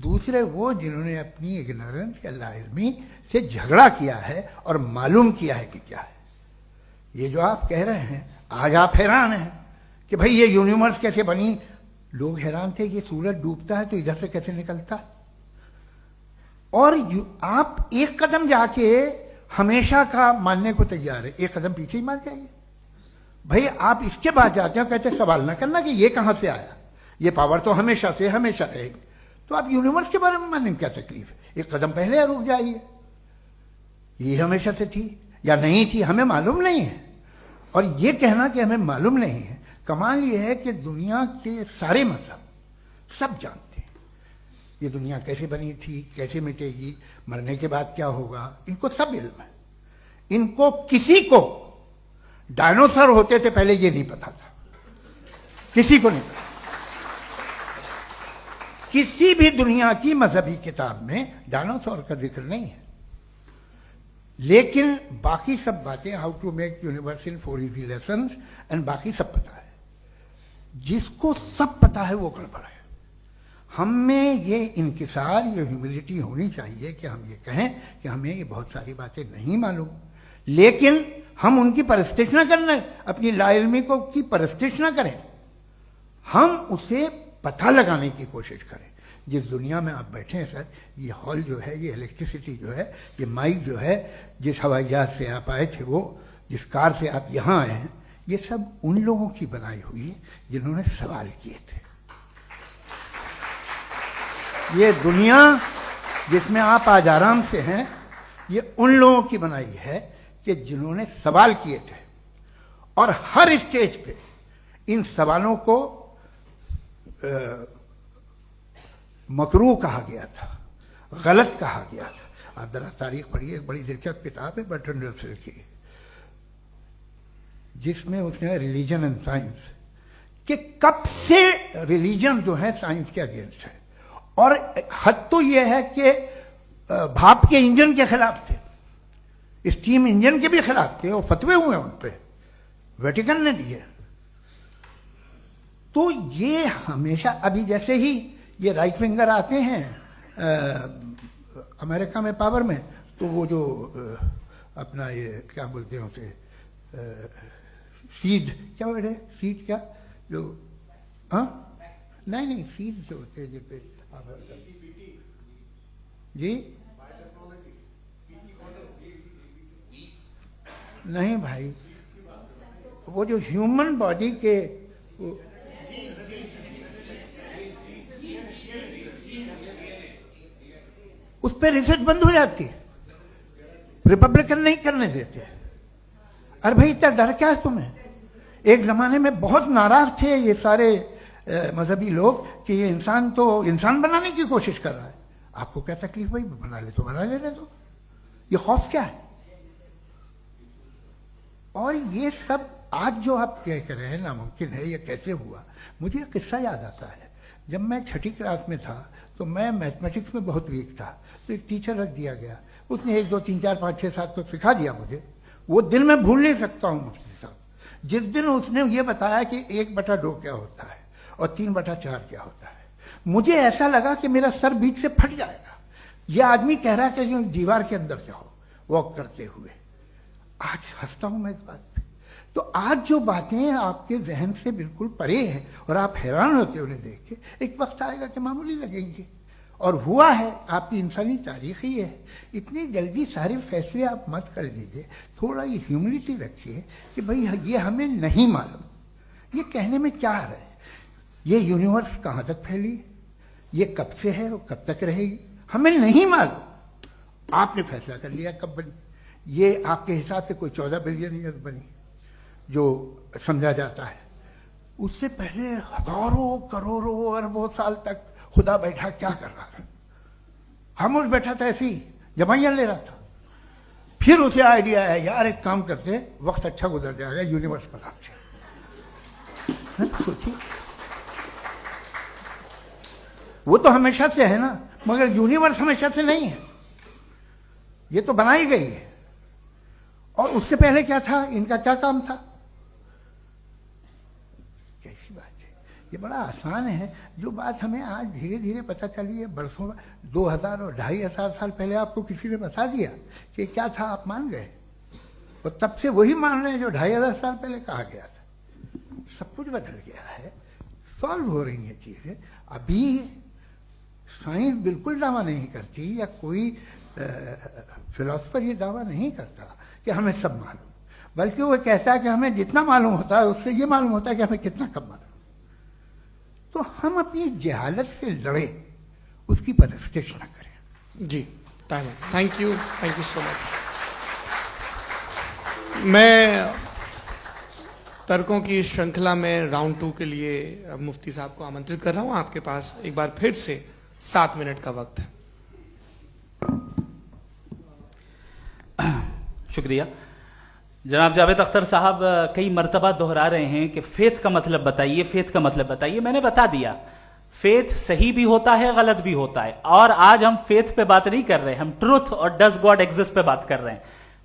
دوسرے وہ جنہوں نے اپنی اگنورنس یا لا علمی سے جھگڑا کیا ہے اور معلوم کیا ہے کہ کیا ہے. یہ جو آپ کہہ رہے ہیں, آج آپ حیران ہیں کہ بھئی یہ یونیورس کیسے بنی. لوگ حیران تھے کہ سورج ڈوبتا ہے تو ادھر سے کیسے نکلتا, اور آپ ایک قدم جا کے ہمیشہ کا ماننے کو تیار ہے, ایک قدم پیچھے ہی مان جائیے. بھئی آپ اس کے بعد جاتے ہیں کہتے ہیں سوال نہ کرنا کہ یہ کہاں سے آیا, یہ پاور تو ہمیشہ سے ہمیشہ رہے گی. تو آپ یونیورس کے بارے میں ماننے میں کیا تکلیف ہے؟ ایک قدم پہلے رک جائیے. یہ ہمیشہ سے تھی یا نہیں تھی ہمیں معلوم نہیں ہے. اور یہ کہنا کہ ہمیں معلوم نہیں ہے, کمال یہ ہے کہ دنیا کے سارے مذہب سب جانتے ہیں یہ دنیا کیسے بنی تھی, کیسے مٹے گی, مرنے کے بعد کیا ہوگا. ان کو سب علم ہے. ان کو کسی کو ڈائنوسر ہوتے تھے پہلے یہ نہیں پتا تھا, کسی کو نہیں پتا. کسی بھی دنیا کی مذہبی کتاب میں ڈائنوسار کا ذکر نہیں ہے. لیکن باقی سب باتیں, how to make universe in 4 easy lessons, and باقی سب پتا ہے. جس کو سب پتا ہے وہ گڑبڑ ہے. ہم میں یہ انکسار, یہ ہیوملٹی ہونی چاہیے کہ ہم یہ کہیں کہ ہمیں یہ بہت ساری باتیں نہیں معلوم, لیکن ہم ان کی پرستش نہ کرنا, اپنی لا علمی کو کی پرستش نہ کریں, ہم اسے پتہ لگانے کی کوشش کریں. جس دنیا میں آپ بیٹھے ہیں سر, یہ ہال جو ہے, یہ الیکٹریسٹی جو ہے, یہ مائک جو ہے, جس ہوائی جہاز سے آپ آئے تھے, وہ جس کار سے آپ یہاں آئے ہیں, یہ سب ان لوگوں کی بنائی ہوئی ہے جنہوں نے سوال کیے تھے. یہ دنیا جس میں آپ آج آرام سے ہیں, یہ ان لوگوں کی بنائی ہے کہ جنہوں نے سوال کیے تھے, اور ہر اسٹیج پہ ان سوالوں کو مکروہ کہا گیا تھا, غلط کہا گیا تھا. آپ ذرا تاریخ پڑھیے, ایک بڑی دلچسپ کتاب ہے برٹرنڈ رسل کی, جس میں اس نے ریلیجن اینڈ سائنس کہ کب سے ریلیجن جو ہے سائنس کے اگینسٹ ہے, اور حد تو یہ ہے کہ بھاپ کے انجن کے خلاف تھے, اسٹیم انجن کے بھی خلاف تھے, اور فتوے ہوئے ان پہ, ویٹیکن نے دیے. تو یہ ہمیشہ, ابھی جیسے ہی یہ رائٹ ونگر آتے ہیں امریکہ میں پاور میں, تو وہ جو اپنا یہ کیا بولتے ہیں اسے, سیڈ کیا ورڈ ہے, سیڈ کیا جو, ہاں نہیں سیڈ جو ہوتے ہیں جن پہ جی نہیں بھائی, وہ جو ہیومن باڈی کے اس پہ ریسرچ بند ہو جاتی ہے, ریپبلکن نہیں کرنے دیتے. ارے بھائی اتنا ڈر کیا ہے تمہیں؟ ایک زمانے میں بہت ناراض تھے یہ سارے مذہبی لوگ کہ یہ انسان تو انسان بنانے کی کوشش کر رہا ہے. آپ کو کیا تکلیف بھائی, بنا لے تو بنا لینے دو, یہ خوف کیا ہے؟ اور یہ سب آج جو آپ کہہ رہے ہیں ناممکن ہے، یہ کیسے ہوا؟ مجھے ایک قصہ یاد آتا ہے. جب میں 6ٹھی کلاس میں تھا تو میں میتھمیٹکس میں بہت ویک تھا، تو ایک ٹیچر رکھ دیا گیا. اس نے 1 2 3 4 5 6 7 کو سکھا دیا مجھے. وہ دن میں بھول نہیں سکتا ہوں مفتی صاحب، جس دن اس نے یہ بتایا کہ 1/2 کیا ہوتا ہے اور 3/4 کیا ہوتا ہے. مجھے ایسا لگا کہ میرا سر بیچ سے پھٹ جائے گا. یہ آدمی کہہ رہا ہے کہ جو دیوار کے اندر جاؤ واک کرتے ہوئے. آج ہنستا ہوں میں اس بات پہ. تو آج جو باتیں آپ کے ذہن سے بالکل پرے ہیں اور آپ حیران ہوتے انہیں دیکھ کے، ایک وقت آئے گا کہ معمولی لگیں گے. اور ہوا ہے. آپ کی انسانی تاریخ ہی ہے. اتنی جلدی سارے فیصلے آپ مت کر لیجیے. تھوڑا یہ ہیوملٹی رکھیے کہ بھئی یہ ہمیں نہیں معلوم. یہ کہنے میں کیا آ رہا ہے؟ یہ یونیورس کہاں تک پھیلی، یہ کب سے ہے اور کب تک رہے گی، ہمیں نہیں معلوم. آپ نے فیصلہ کر لیا کب بنی. یہ آپ کے حساب سے کوئی 14 بلین ایئرز بنی جو سمجھا جاتا ہے. اس سے پہلے ہزاروں کروڑوں اربوں سال تک خدا بیٹھا کیا کر رہا تھا؟ خاموش بیٹھا تھا، ایسی جمائیاں لے رہا تھا. پھر اسے آئیڈیا ہے یار ایک کام کرتے، وقت اچھا گزر جائے گا، یونیورس پر آپ سے سوچیے. وہ تو ہمیشہ سے ہے نا، مگر یونیورس ہمیشہ سے نہیں ہے. یہ تو بنائی گئی ہے. اور اس سے پہلے کیا تھا؟ ان کا کیا کام تھا؟ کیسی بات ہے. یہ بڑا آسان ہے. جو بات ہمیں آج دھیرے دھیرے پتہ چلی ہے، برسوں 2000 اور 2500 سال پہلے آپ کو کسی نے بتا دیا کہ کیا تھا، آپ مان گئے. اور تب سے وہی مان رہے ہیں جو 2500 سال پہلے کہا گیا تھا. سب کچھ بدل گیا ہے. سالو ہو رہی ہیں چیزیں. ابھی سائنس بالکل دعویٰ نہیں کرتی، یا کوئی فلاسفر یہ دعویٰ نہیں کرتا کہ ہمیں سب معلوم، بلکہ وہ کہتا ہے کہ ہمیں جتنا معلوم ہوتا ہے اس سے یہ معلوم ہوتا ہے کہ ہمیں کتنا کم معلوم. تو ہم اپنی جہالت سے لڑیں، اس کی پرستش نہ کریں. جی ٹائم. تھینک یو سو مچ. میں ترکوں کی شرنکھلا میں راؤنڈ 2 کے لیے مفتی صاحب کو آمنترت کر رہا ہوں. آپ کے پاس ایک بار پھر سے 7 منٹ کا وقت ہے. شکریہ. جناب جاوید اختر صاحب کئی مرتبہ دہرا رہے ہیں کہ فیتھ کا مطلب بتائیے، فیتھ کا مطلب بتائیے. میں نے بتا دیا، فیتھ صحیح بھی ہوتا ہے، غلط بھی ہوتا ہے. اور آج ہم فیتھ پہ بات نہیں کر رہے، ہم ٹروتھ اور ڈز گاڈ ایگزسٹ پہ بات کر رہے ہیں.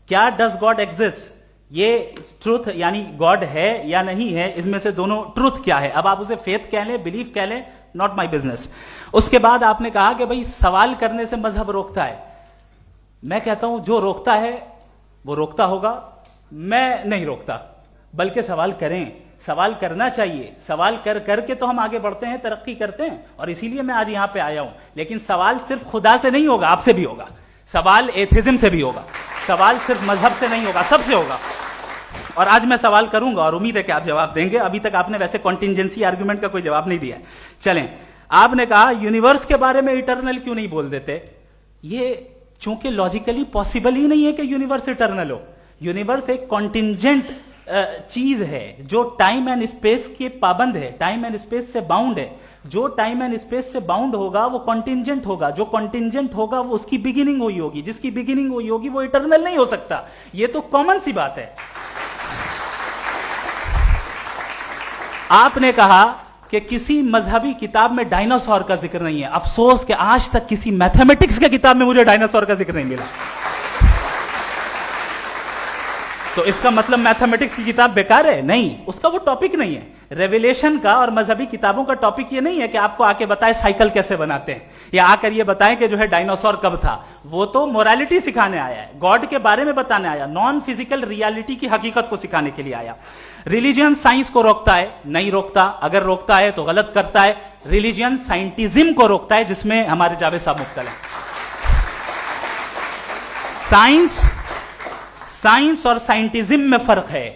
کیا ڈز گاڈ ایگزسٹ، یہ ٹروتھ یعنی گاڈ ہے یا نہیں ہے، اس میں سے دونوں ٹروتھ کیا ہے. اب آپ اسے فیتھ کہہ لیں، بلیف کہہ لیں، ناٹ مائی بزنس. اس کے بعد آپ نے کہا کہ بھائی سوال کرنے سے مذہب روکتا ہے. میں کہتا ہوں جو روکتا ہے وہ روکتا ہوگا، میں نہیں روکتا. بلکہ سوال کریں، سوال کرنا چاہیے. سوال کر کر کے تو ہم آگے بڑھتے ہیں، ترقی کرتے ہیں. اور اسی لیے میں آج یہاں پہ آیا ہوں. لیکن سوال صرف خدا سے نہیں ہوگا، آپ سے بھی ہوگا. سوال ایتھزم سے بھی ہوگا. سوال صرف مذہب سے نہیں ہوگا، سب سے ہوگا. اور آج میں سوال کروں گا اور امید ہے کہ آپ جواب دیں گے. ابھی تک آپ نے ویسے کانٹینجنسی آرگومنٹ کا کوئی جواب نہیں دیا. چلیں، آپ نے کہا یونیورس کے بارے میں اٹرنل کیوں نہیں بول دیتے. یہ چونکہ لاجیکلی پاسبل ہی نہیں ہے کہ یونیورس اٹرنل ہو. یونیورس ایک کانٹینجنٹ چیز ہے جو ٹائم اینڈ اسپیس کے پابند ہے، ٹائم اینڈ اسپیس سے باؤنڈ ہے. جو ٹائم اینڈ اسپیس سے باؤنڈ ہوگا وہ کانٹینجنٹ ہوگا. جو کانٹینجنٹ ہوگا وہ اس کی بگننگ ہوئی ہوگی. جس کی بگننگ ہوئی ہوگی وہ اٹرنل نہیں ہو سکتا. یہ تو کامن سی بات ہے. آپ نے کہا کہ کسی مذہبی کتاب میں ڈائناسور کا ذکر نہیں ہے. افسوس کہ آج تک کسی میتھمیٹکس کی کتاب میں مجھے ڈائناسور کا ذکر نہیں ملا. تو اس کا مطلب میتھمیٹکس کی کتاب بیکار ہے؟ نہیں، اس کا وہ ٹاپک نہیں ہے. ریویلیشن کا اور مذہبی کتابوں کا ٹاپک یہ نہیں ہے کہ آپ کو آ کے بتائے سائیکل کیسے بناتے ہیں، یا آ کر یہ بتائیں کہ جو ہے ڈائناسور کب تھا. وہ تو مورالٹی سکھانے آیا ہے، گاڈ کے بارے میں بتانے آیا، نان فزیکل ریالٹی کی حقیقت کو سکھانے کے لیے آیا. ریلیجن سائنس کو روکتا ہے؟ نہیں روکتا. اگر روکتا ہے تو غلط کرتا ہے. ریلیجن سائنٹزم کو روکتا ہے، جس میں ہمارے جاوید صاحب مبتلا ہیں. سائنس اور سائنٹزم میں فرق ہے.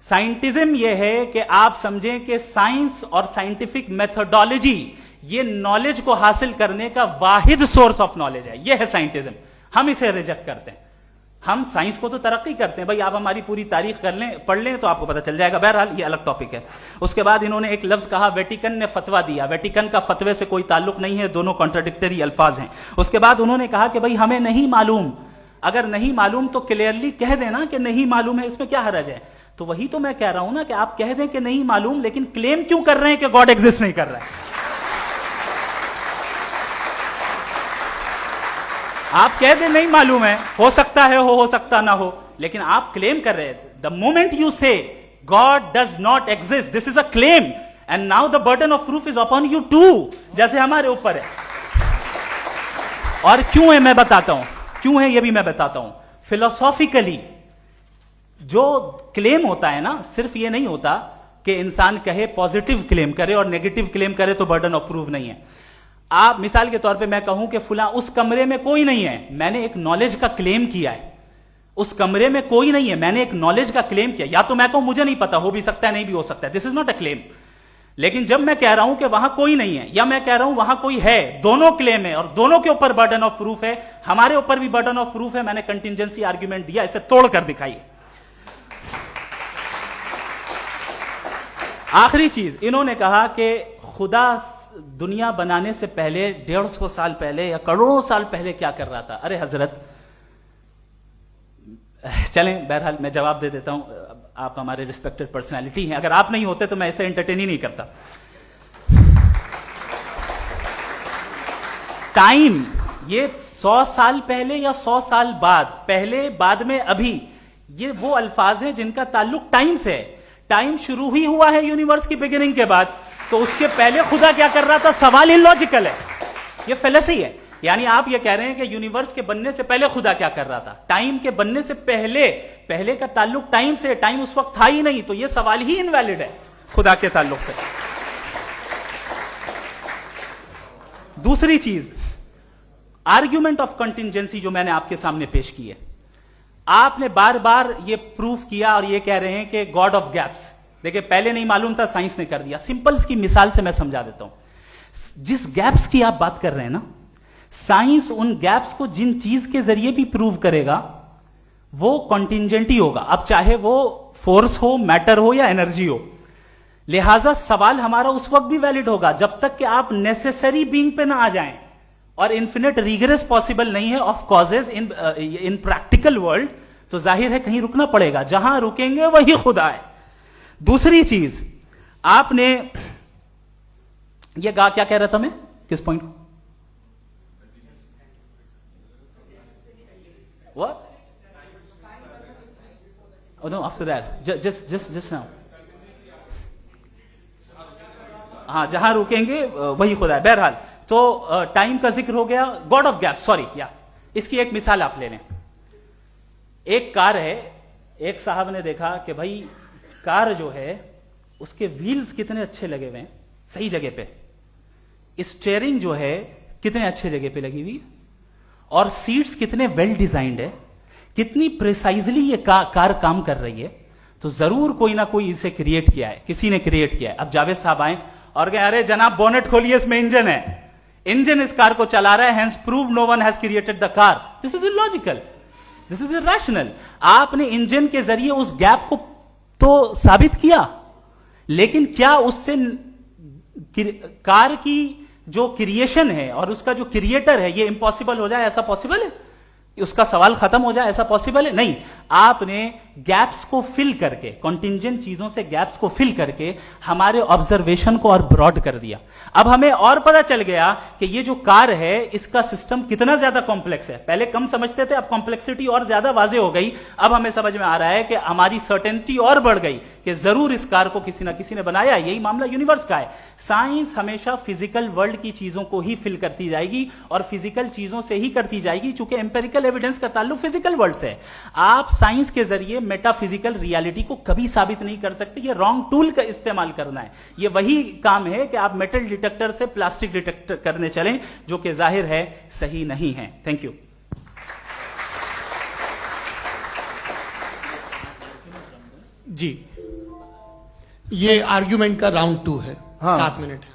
سائنٹزم یہ ہے کہ آپ سمجھیں کہ سائنس اور سائنٹیفک میتھڈالوجی یہ نالج کو حاصل کرنے کا واحد سورس آف نالج ہے. یہ ہے سائنٹزم. ہم اسے ریجیکٹ کرتے ہیں. ہم سائنس کو تو ترقی کرتے ہیں. بھائی آپ ہماری پوری تاریخ کر لیں، پڑھ لیں تو آپ کو پتہ چل جائے گا. بہرحال یہ الگ ٹاپک ہے. اس کے بعد انہوں نے ایک لفظ کہا، ویٹیکن نے فتویٰ دیا. ویٹیکن کا فتوے سے کوئی تعلق نہیں ہے، دونوں کانٹراڈکٹری الفاظ ہیں. اس کے بعد انہوں نے کہا کہ بھائی ہمیں نہیں معلوم. اگر نہیں معلوم تو کلیئرلی کہہ دینا کہ نہیں معلوم ہے، اس میں کیا حرج ہے. تو وہی تو میں کہہ رہا ہوں نا کہ آپ کہہ دیں کہ نہیں معلوم، لیکن کلیم کیوں کر رہے ہیں کہ گاڈ ایگزسٹ نہیں کر رہا ہے؟ آپ کہہ دیں نہیں معلوم ہے، ہو سکتا ہے ہو سکتا نہ ہو، لیکن آپ کلیم کر رہے ہیں. The moment you say God does not exist, this is a claim, and now the burden of proof is upon you too, جیسے ہمارے اوپر ہے. اور کیوں ہے میں بتاتا ہوں، کیوں ہے یہ بھی میں بتاتا ہوں. فلسافیکلی جو کلیم ہوتا ہے نا، صرف یہ نہیں ہوتا کہ انسان کہے پازیٹیو کلیم کرے اور نیگیٹو کلیم کرے تو برڈن آف پروف نہیں ہے. آپ مثال کے طور پہ میں کہوں کہ فلاں اس کمرے میں کوئی نہیں ہے، میں نے ایک نالج کا کلیم کیا ہے. اس کمرے میں کوئی نہیں ہے، میں نے ایک نالج کا کلیم کیا. یا تو میں کہوں مجھے نہیں پتا، ہو بھی سکتا ہے نہیں بھی ہو سکتا ہے، دس از ناٹ اے کلیم. لیکن جب میں کہہ رہا ہوں کہ وہاں کوئی نہیں ہے یا میں کہہ رہا ہوں وہاں کوئی ہے، دونوں کلیم ہے اور دونوں کے اوپر برڈن آف پروف ہے. ہمارے اوپر بھی برڈن آف پروف ہے. میں نے کنٹینجنسی آرگیومنٹ دیا، اسے توڑ کر دکھائیے. آخری چیز، انہوں نے کہا کہ خدا دنیا بنانے سے پہلے 150 سال پہلے یا کروڑوں سال پہلے کیا کر رہا تھا. ارے حضرت چلیں بہرحال میں جواب دے دیتا ہوں. آپ ہمارے ریسپیکٹڈ پرسنالٹی ہیں، اگر آپ نہیں ہوتے تو میں ایسے انٹرٹین ہی نہیں کرتا. ٹائم یہ 100 سال پہلے یا 100 سال بعد، پہلے بعد میں ابھی، یہ وہ الفاظ ہیں جن کا تعلق ٹائم سے ہے. ٹائم شروع ہی ہوا ہے یونیورس کی بگننگ کے بعد، تو اس کے پہلے خدا کیا کر رہا تھا؟ سوال ہی لاجیکل ہے، یہ فلسفی ہے. یعنی آپ یہ کہہ رہے ہیں کہ یونیورس کے بننے سے پہلے خدا کیا کر رہا تھا؟ ٹائم کے بننے سے پہلے کا تعلق ٹائم سے، ٹائم اس وقت تھا ہی نہیں، تو یہ سوال ہی انویلڈ ہے خدا کے تعلق سے. دوسری چیز، آرگیومنٹ آف کنٹینجنسی جو میں نے آپ کے سامنے پیش کی ہے، آپ نے بار بار یہ پروف کیا اور یہ کہہ رہے ہیں کہ گاڈ آف گیپس. دیکھیں پہلے نہیں معلوم تھا، سائنس نے کر دیا. سمپلس کی مثال سے میں سمجھا دیتا ہوں. جس گیپس کی آپ بات کر رہے ہیں نا، سائنس ان گیپس کو جن چیز کے ذریعے بھی پروو کرے گا وہ کنٹینجنٹ ہی ہوگا، اب چاہے وہ فورس ہو، میٹر ہو یا انرجی ہو. لہذا سوال ہمارا اس وقت بھی ویلڈ ہوگا جب تک کہ آپ نیسیسری بینگ پہ نہ آ جائیں. اور انفینٹ ریگریس پاسبل نہیں ہے of causes in practical world, تو ظاہر ہے کہیں رکنا پڑے گا. جہاں رکیں گے وہی خدا ہے. دوسری چیز، آپ نے یہ کیا کہہ رہا تھا میں کس پوائنٹ کو؟ What? Oh no, after that. Just now. ہاں جہاں روکیں گے وہی خدا ہے. بہرحال تو ٹائم کا ذکر ہو گیا. گاڈ آف گیپ، سوری یا اس کی ایک مثال آپ لے لیں. ایک کار ہے، ایک صاحب نے دیکھا کہ بھائی کار جو ہے اس کے ویلز کتنے اچھے لگے ہوئے ہیں صحیح جگہ پہ، اسٹیئرنگ جو ہے کتنے اچھے جگہ پہ لگی ہوئی، اور سیٹس کتنے ویل ڈیزائنڈ ہے، کتنی پریسائزلی یہ کار کام کر رہی ہے. تو ضرور کوئی نہ کوئی اسے کریٹ کیا ہے، کسی نے کریٹ کیا ہے. اب جاوید صاحب آئیں اور کہیں ارے جناب بونٹ کھولیے، اس میں انجن ہے، انجن اس کار کو چلا رہا ہے، hence prove no one has created the car. This is illogical, this is irrational. آپ نے انجن کے ذریعے اس گیپ کو تو ثابت کیا، لیکن کیا اس سے کار کی جو کریشن ہے اور اس کا جو کریٹر ہے یہ امپاسبل ہو جائے؟ ایسا پاسبل ہے؟ اس کا سوال ختم ہو جائے؟ ایسا پاسبل ہے؟ نہیں. آپ نے گیپس کو فل کر کے، کنٹینجنٹ چیزوں سے گیپس کو فل کر کے ہمارے آبزرویشن کو اور براڈ کر دیا. اب ہمیں اور پتا چل گیا کہ یہ جو کار ہے اس کا سسٹم کتنا زیادہ کمپلیکس ہے. پہلے کم سمجھتے تھے، اب کمپلیکسٹی اور زیادہ واضح ہو گئی. اب ہمیں سمجھ میں آ رہا ہے کہ ہماری سرٹینٹی اور بڑھ گئی کہ ضرور اس کار کو کسی نہ کسی نے بنایا. یہی معاملہ یونیورس کا ہے. سائنس ہمیشہ فزیکل ورلڈ کی چیزوں کو ہی فل کرتی جائے گی اور فزیکل چیزوں سے ہی کرتی جائے گی، چونکہ امپیریکل ایویڈنس کا تعلق فزیکل ورلڈ سے ہے. آپ سائنس کے ذریعے میٹا فزیکل ریالٹی کو کبھی ثابت نہیں کر سکتے. یہ رانگ ٹول کا استعمال کرنا ہے. یہ وہی کام ہے کہ آپ میٹل ڈیٹیکٹر سے پلاسٹک ڈیٹیکٹر کرنے چلیں، جو کہ ظاہر ہے صحیح نہیں ہے. Thank you. جی یہ آرگیومنٹ کا راؤنڈ 2 ہے. 7 منٹ ہے.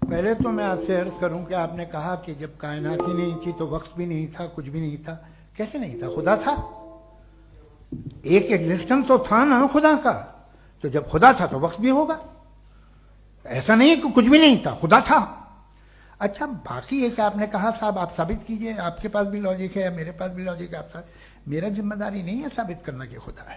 پہلے تو میں آپ سے عرض کروں کہ آپ نے کہا کہ جب کائنات ہی نہیں تھی تو وقت بھی نہیں تھا، کچھ بھی نہیں تھا. کیسے نہیں تھا؟ خدا تھا. ایک ایگزسٹنس تو تھا نا خدا کا. تو جب خدا تھا تو وقت بھی ہوگا. ایسا نہیں کہ کچھ بھی نہیں تھا، خدا تھا. اچھا باقی یہ کہ آپ نے کہا صاحب آپ ثابت کیجئے، آپ کے پاس بھی لاجک ہے یا میرے پاس بھی لاجک ہے. میرا ذمہ داری نہیں ہے ثابت کرنا کہ خدا ہے.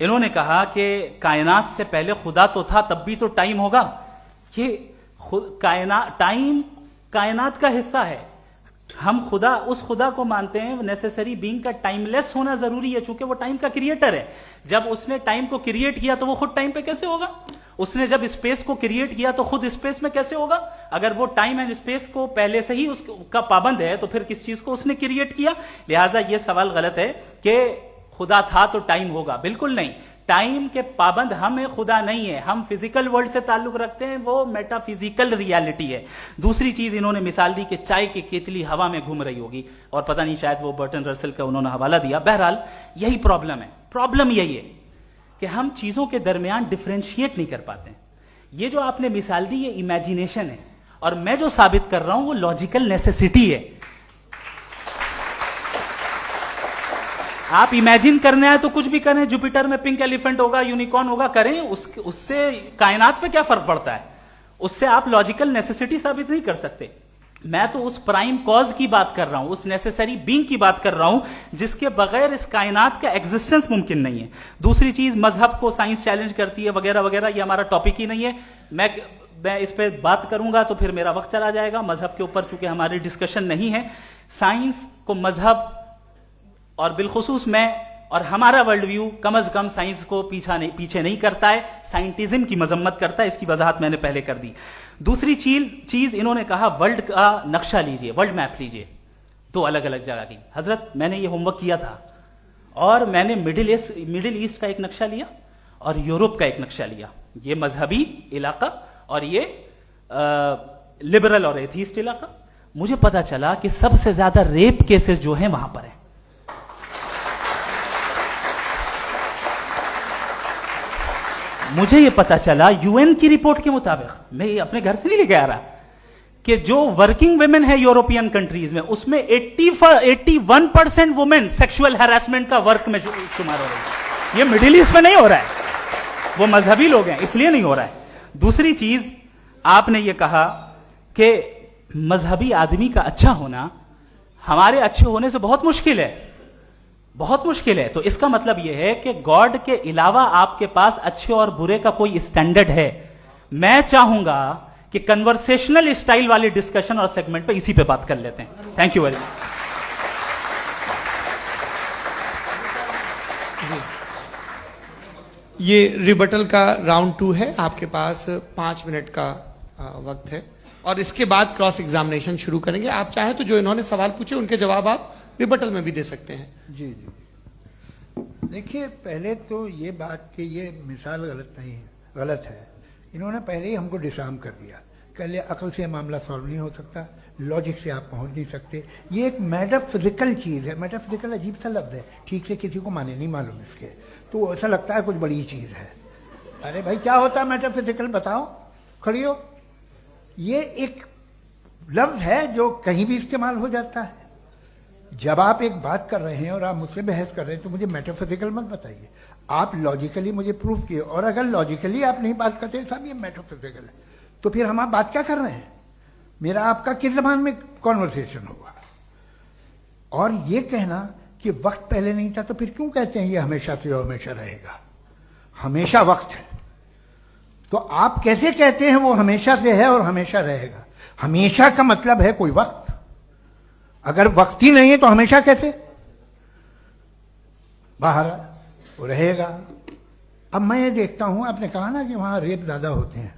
انہوں نے کہا کہ کائنات سے پہلے خدا تو تھا، تب بھی تو ٹائم ہوگا. یہ ٹائم کائنات کا حصہ ہے. ہم اس خدا کو مانتے ہیں نیسیسری بینگ کا ٹائم لیس ہونا ضروری ہے، چونکہ وہ ٹائم کا کریٹر ہے. جب اس نے ٹائم کو کریٹ کیا تو وہ خود ٹائم پہ کیسے ہوگا؟ اس نے جب اسپیس کو کریٹ کیا تو خود اسپیس میں کیسے ہوگا؟ اگر وہ ٹائم اینڈ اسپیس کو پہلے سے ہی اس کا پابند ہے تو پھر کس چیز کو اس نے کریٹ کیا؟ لہٰذا یہ سوال غلط ہے کہ خدا تھا تو ٹائم ہوگا. بالکل نہیں. ٹائم کے پابند ہم خدا نہیں ہے. ہم فزیکل ورلڈ سے تعلق رکھتے ہیں، وہ میٹا فزیکل ریالٹی ہے. دوسری چیز انہوں نے مثال دی کہ چائے کی کیتلی ہوا میں گھوم رہی ہوگی، اور پتہ نہیں شاید وہ برٹن رسل کا انہوں نے حوالہ دیا. بہرحال یہی پرابلم ہے. پرابلم یہی ہے کہ ہم چیزوں کے درمیان ڈفرینشیٹ نہیں کر پاتے. یہ جو آپ نے مثال دی یہ امیجینیشن ہے، اور میں جو ثابت کر رہا ہوں وہ لاجیکل نیسیسٹی ہے. آپ امیجن کرنا ہے تو کچھ بھی کریں، جوپیٹر میں پنک ایلیفنٹ ہوگا، یونیکارن ہوگا، کریں. اس سے کائنات پہ کیا فرق پڑتا ہے؟ اس سے آپ لاجیکل نیسیسٹی ثابت نہیں کر سکتے. میں تو اس پرائم کاز کی بات کر رہا ہوں، اس نیسیسری بینگ کی بات کر رہا ہوں جس کے بغیر اس کائنات کا ایگزسٹنس ممکن نہیں ہے. دوسری چیز، مذہب کو سائنس چیلنج کرتی ہے وغیرہ وغیرہ، یہ ہمارا ٹاپک ہی نہیں ہے. میں اس پہ بات کروں گا تو پھر میرا وقت چلا جائے گا. مذہب کے اوپر چونکہ ہماری ڈسکشن نہیں ہے. سائنس کو مذہب اور بالخصوص میں اور ہمارا ورلڈ ویو کم از کم سائنس کو پیچھے نہیں کرتا ہے، سائنٹزم کی مذمت کرتا ہے. اس کی وضاحت میں نے پہلے کر دی. دوسری چیز انہوں نے کہا ورلڈ کا نقشہ لیجئے، ورلڈ میپ لیجئے. دو الگ الگ جگہ کی. حضرت میں نے یہ ہوم ورک کیا تھا، اور میں نے مڈل ایسٹ کا ایک نقشہ لیا اور یورپ کا ایک نقشہ لیا. یہ مذہبی علاقہ اور یہ لبرل اور ایتھیسٹ علاقہ. مجھے پتا چلا کہ سب سے زیادہ ریپ کیسز جو ہیں وہاں پر ہیں. مجھے یہ پتا چلا یو این کی رپورٹ کے مطابق، میں یہ اپنے گھر سے نہیں لے کے آ رہا، کہ جو ورکنگ ویمن ہے یورپین کنٹریز میں، اس میں 81% وومن سیکشول ہراسمنٹ کا ورک میں شمار ہو رہی ہے. یہ مڈل ایسٹ میں نہیں ہو رہا ہے، وہ مذہبی لوگ ہیں اس لیے نہیں ہو رہا ہے. دوسری چیز آپ نے یہ کہا کہ مذہبی آدمی کا اچھا ہونا ہمارے اچھے ہونے سے بہت مشکل ہے، بہت مشکل ہے. تو اس کا مطلب یہ ہے کہ گاڈ کے علاوہ آپ کے پاس اچھے اور برے کا کوئی اسٹینڈرڈ ہے. میں چاہوں گا کہ کنورسیشنل اسٹائل والی ڈسکشن اور سیگمنٹ پہ اسی پہ بات کر لیتے ہیں. Thank you very much. یہ ریبٹل کا راؤنڈ 2 ہے. آپ کے پاس 5 منٹ کا وقت ہے، اور اس کے بعد کراس ایگزامینیشن شروع کریں گے. آپ چاہیں تو جو انہوں نے سوال پوچھے ان کے جواب آپ ریبٹل میں بھی دے سکتے ہیں. جی. دیکھیے، پہلے تو یہ بات کہ یہ مثال غلط ہے. انہوں نے پہلے ہی ہم کو ڈسارم کر دیا. پہلے عقل سے معاملہ سالو نہیں ہو سکتا، لاجک سے آپ پہنچ نہیں سکتے. یہ ایک میٹا فزیکل چیز ہے. میٹا فزیکل عجیب سا لفظ ہے، ٹھیک سے کسی کو معنی نہیں معلوم اس کے، تو ایسا لگتا ہے کچھ بڑی چیز ہے. ارے بھائی کیا ہوتا ہے میٹا فزیکل؟ بتاؤ، کھڑی ہو. یہ ایک لفظ ہے جو کہیں بھی استعمال ہو جاتا ہے. جب آپ ایک بات کر رہے ہیں اور آپ مجھ سے بحث کر رہے ہیں تو مجھے میٹا فزیکل مت بتائیے، آپ لاجیکلی مجھے پروف کیے. اور اگر لاجیکلی آپ نہیں بات کرتے صاحب یہ میٹا فزیکل ہے، تو پھر ہم آپ بات کیا کر رہے ہیں؟ میرا آپ کا کس زبان میں کانورسیشن ہوگا؟ اور یہ کہنا کہ وقت پہلے نہیں تھا، تو پھر کیوں کہتے ہیں یہ ہمیشہ سے اور ہمیشہ رہے گا؟ ہمیشہ وقت ہے، تو آپ کیسے کہتے ہیں وہ ہمیشہ سے ہے اور ہمیشہ رہے گا؟ ہمیشہ کا مطلب ہے کوئی وقت. اگر وقت ہی نہیں ہے تو ہمیشہ کیسے؟ باہر وہ رہے گا. اب میں یہ دیکھتا ہوں، آپ نے کہا نا کہ وہاں ریپ زیادہ ہوتے ہیں،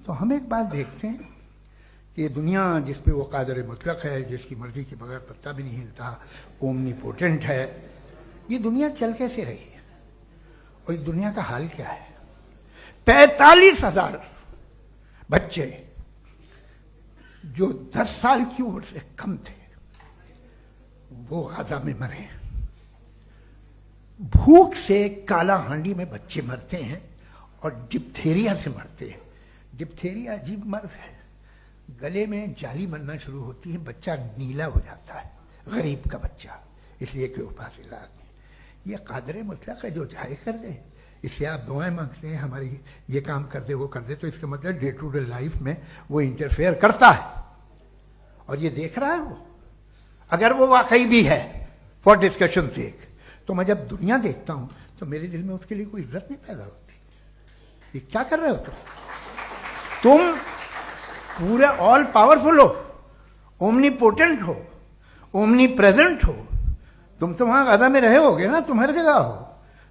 تو ہم ایک بات دیکھتے ہیں کہ یہ دنیا جس پہ وہ قادر مطلق ہے، جس کی مرضی کے بغیر پتہ بھی نہیں ہلتا، اومنی پوٹنٹ ہے، یہ دنیا چل کیسے رہی ہے؟ اور اس دنیا کا حال کیا ہے؟ 45,000 بچے جو 10 سال کی عمر سے کم تھے وہ غزہ میں مرے. بھوک سے کالا ہانڈی میں بچے مرتے ہیں اور ڈپتھیریا سے مرتے ہیں. ڈپتھیریا عجیب مرض ہے، گلے میں جالی بننا شروع ہوتی ہے، بچہ نیلا ہو جاتا ہے، غریب کا بچہ، اس لیے کہ اوپاس علاج میں. یہ قادر مطلق ہے جو چاہے کر دے. اس سے آپ دعائیں مانگتے ہیں ہماری یہ کام کر دے وہ کر دے، تو اس کا مطلب ڈے ٹو ڈے لائف میں وہ انٹرفیئر کرتا ہے اور یہ دیکھ رہا ہے. وہ اگر وہ واقعی بھی ہے فار ڈسکشن سیک، تو میں جب دنیا دیکھتا ہوں تو میرے دل میں اس کے لیے کوئی عزت نہیں پیدا ہوتی. یہ کیا کر رہے ہو تم پورے آل پاورفل ہو, اومنی پوٹنٹ ہو, اومنی پریزنٹ ہو. تم تو وہاں غزہ میں رہے ہوگے نا, تم ہر جگہ ہو.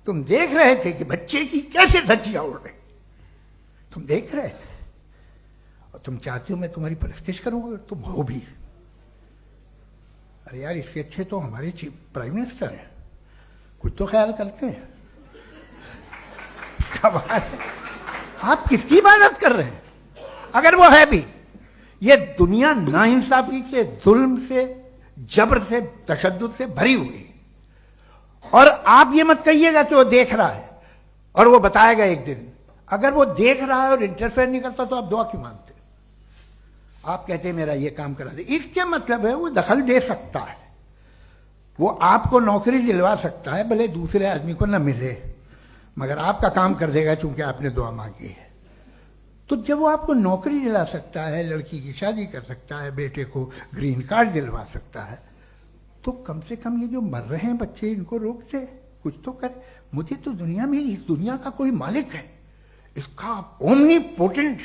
تم دیکھ رہے تھے کہ بچے کی کیسے دھجیاں اڑ رہی, تم دیکھ رہے تھے. اور تم چاہتے ہو میں تمہاری پرستش کروں گا, تم ہو بھی. ارے یار, اس سے اچھے تو ہمارے چیف پرائم منسٹر ہیں, کچھ تو خیال کرتے ہیں. آپ کس کی عبادت کر رہے ہیں؟ اگر وہ ہے بھی, یہ دنیا ناانصافی سے, ظلم سے, جبر سے, تشدد سے بھری ہوئی. اور آپ یہ مت کہیے گا کہ وہ دیکھ رہا ہے اور وہ بتائے گا ایک دن. اگر وہ دیکھ رہا ہے اور انٹرفیئر نہیں کرتا تو آپ دعا کیوں مانگتے؟ آپ کہتے ہیں میرا یہ کام کرا دے. اس کے مطلب ہے وہ دخل دے سکتا ہے, وہ آپ کو نوکری دلوا سکتا ہے, بھلے دوسرے آدمی کو نہ ملے, مگر آپ کا کام کر دے گا چونکہ آپ نے دعا مانگی ہے. تو جب وہ آپ کو نوکری دلا سکتا ہے, لڑکی کی شادی کر سکتا ہے, بیٹے کو گرین کارڈ دلوا سکتا ہے, تو کم سے کم یہ جو مر رہے ہیں بچے, ان کو روک دے, کچھ تو کرے. مجھے تو دنیا میں اس دنیا کا کوئی مالک ہے, اس کا اومنی پوٹنٹ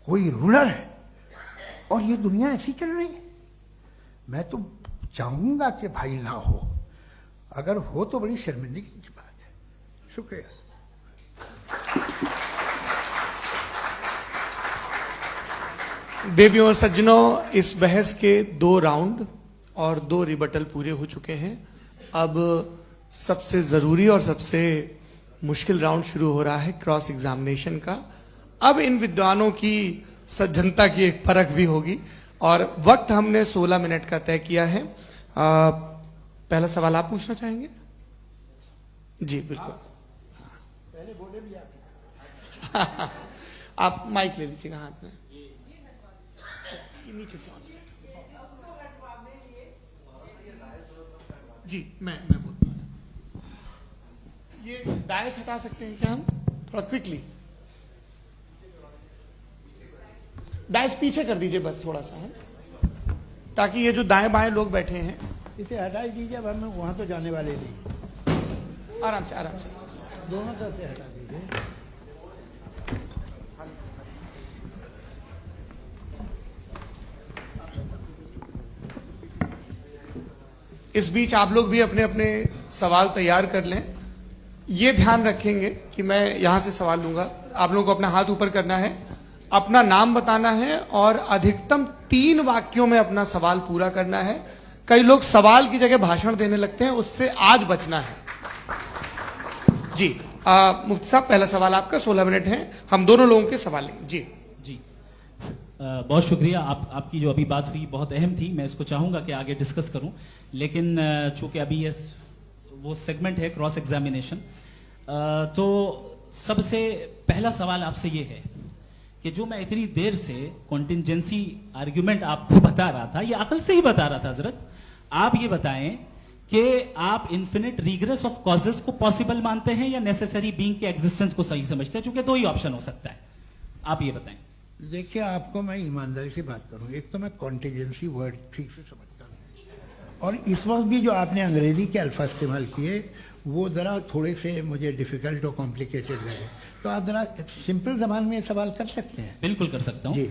کوئی رولر ہے, اور یہ دنیا ایسی چل رہی ہے. میں تو چاہوں گا کہ بھائی نہ ہو, اگر ہو تو بڑی شرمندگی کی بات ہے. شکریہ. دیویوں اور سجنوں, اس بحث کے 2 راؤنڈ اور 2 ریبٹل پورے ہو چکے ہیں. اب سب سے ضروری اور سب سے مشکل راؤنڈ شروع ہو رہا ہے, کراس ایگزامینیشن کا. اب ان ودوانوں کی سجنتا کی ایک پرکھ بھی ہوگی, اور وقت ہم نے 16 منٹ کا طے کیا ہے. پہلا سوال آپ پوچھنا چاہیں گے؟ جی بالکل. پہلے بولے بھی آپ مائک لے لیجیے گا ہاتھ میں, نیچے سے. جی میں بولتا ہوں, یہ دائیں ہٹا سکتے ہیں کیا ہم تھوڑا کوئکلی؟ دائیں پیچھے کر دیجئے بس تھوڑا سا, تاکہ یہ جو دائیں بائیں لوگ بیٹھے ہیں اسے ہٹا دیجیے. اب ہم وہاں تو جانے والے نہیں. آرام سے آرام سے دونوں طرف سے ہٹا دیجیے. اس بیچ آپ لوگ بھی اپنے اپنے سوال تیار کر لیں. یہ دھیان رکھیں گے کہ میں یہاں سے سوال لوں گا, آپ لوگوں کو اپنا ہاتھ اوپر کرنا ہے, اپنا نام بتانا ہے, اور ادھکتم 3 واکیوں میں اپنا سوال پورا کرنا ہے. کئی لوگ سوال کی جگہ بھاشن دینے لگتے ہیں, اس سے آج بچنا ہے. جی مفتی صاحب, پہلا سوال آپ کا, 16 منٹ ہیں, ہم دونوں لوگوں کے سوال لیں. جی جی بہت شکریہ. آپ کی جو ابھی بات ہوئی بہت اہم تھی, میں اس کو چاہوں گا کہ آگے ڈسکس کروں, لیکن چونکہ ابھی وہ سیگمنٹ ہے کراس ایگزامینیشن, تو سب سے پہلا سوال آپ سے یہ ہے کہ جو میں اتنی دیر سے کنٹینجنسی آرگیومنٹ آپ کو بتا رہا تھا, یہ عقل سے ہی بتا رہا تھا حضرت. آپ یہ بتائیں کہ آپ انفینٹ ریگریس آف کازز کو پاسبل مانتے ہیں یا نیسیسری بینگ کے ایگزسٹنس کو صحیح سمجھتے ہیں, چونکہ 2 ہی آپشن ہو سکتا ہے. آپ یہ بتائیں. دیکھیے, آپ کو میں ایمانداری سے بات کروں, ایک تو میں کانٹیجنسی ورڈ ٹھیک سے سمجھتا ہوں, اور اس وقت بھی جو آپ نے انگریزی کے الفاظ استعمال کیے وہ ذرا تھوڑے سے مجھے ڈیفیکلٹ اور کمپلیکیٹڈ لگے, تو آپ ذرا سمپل زبان میں سوال کر سکتے ہیں؟ بالکل کر سکتا ہوں. جی.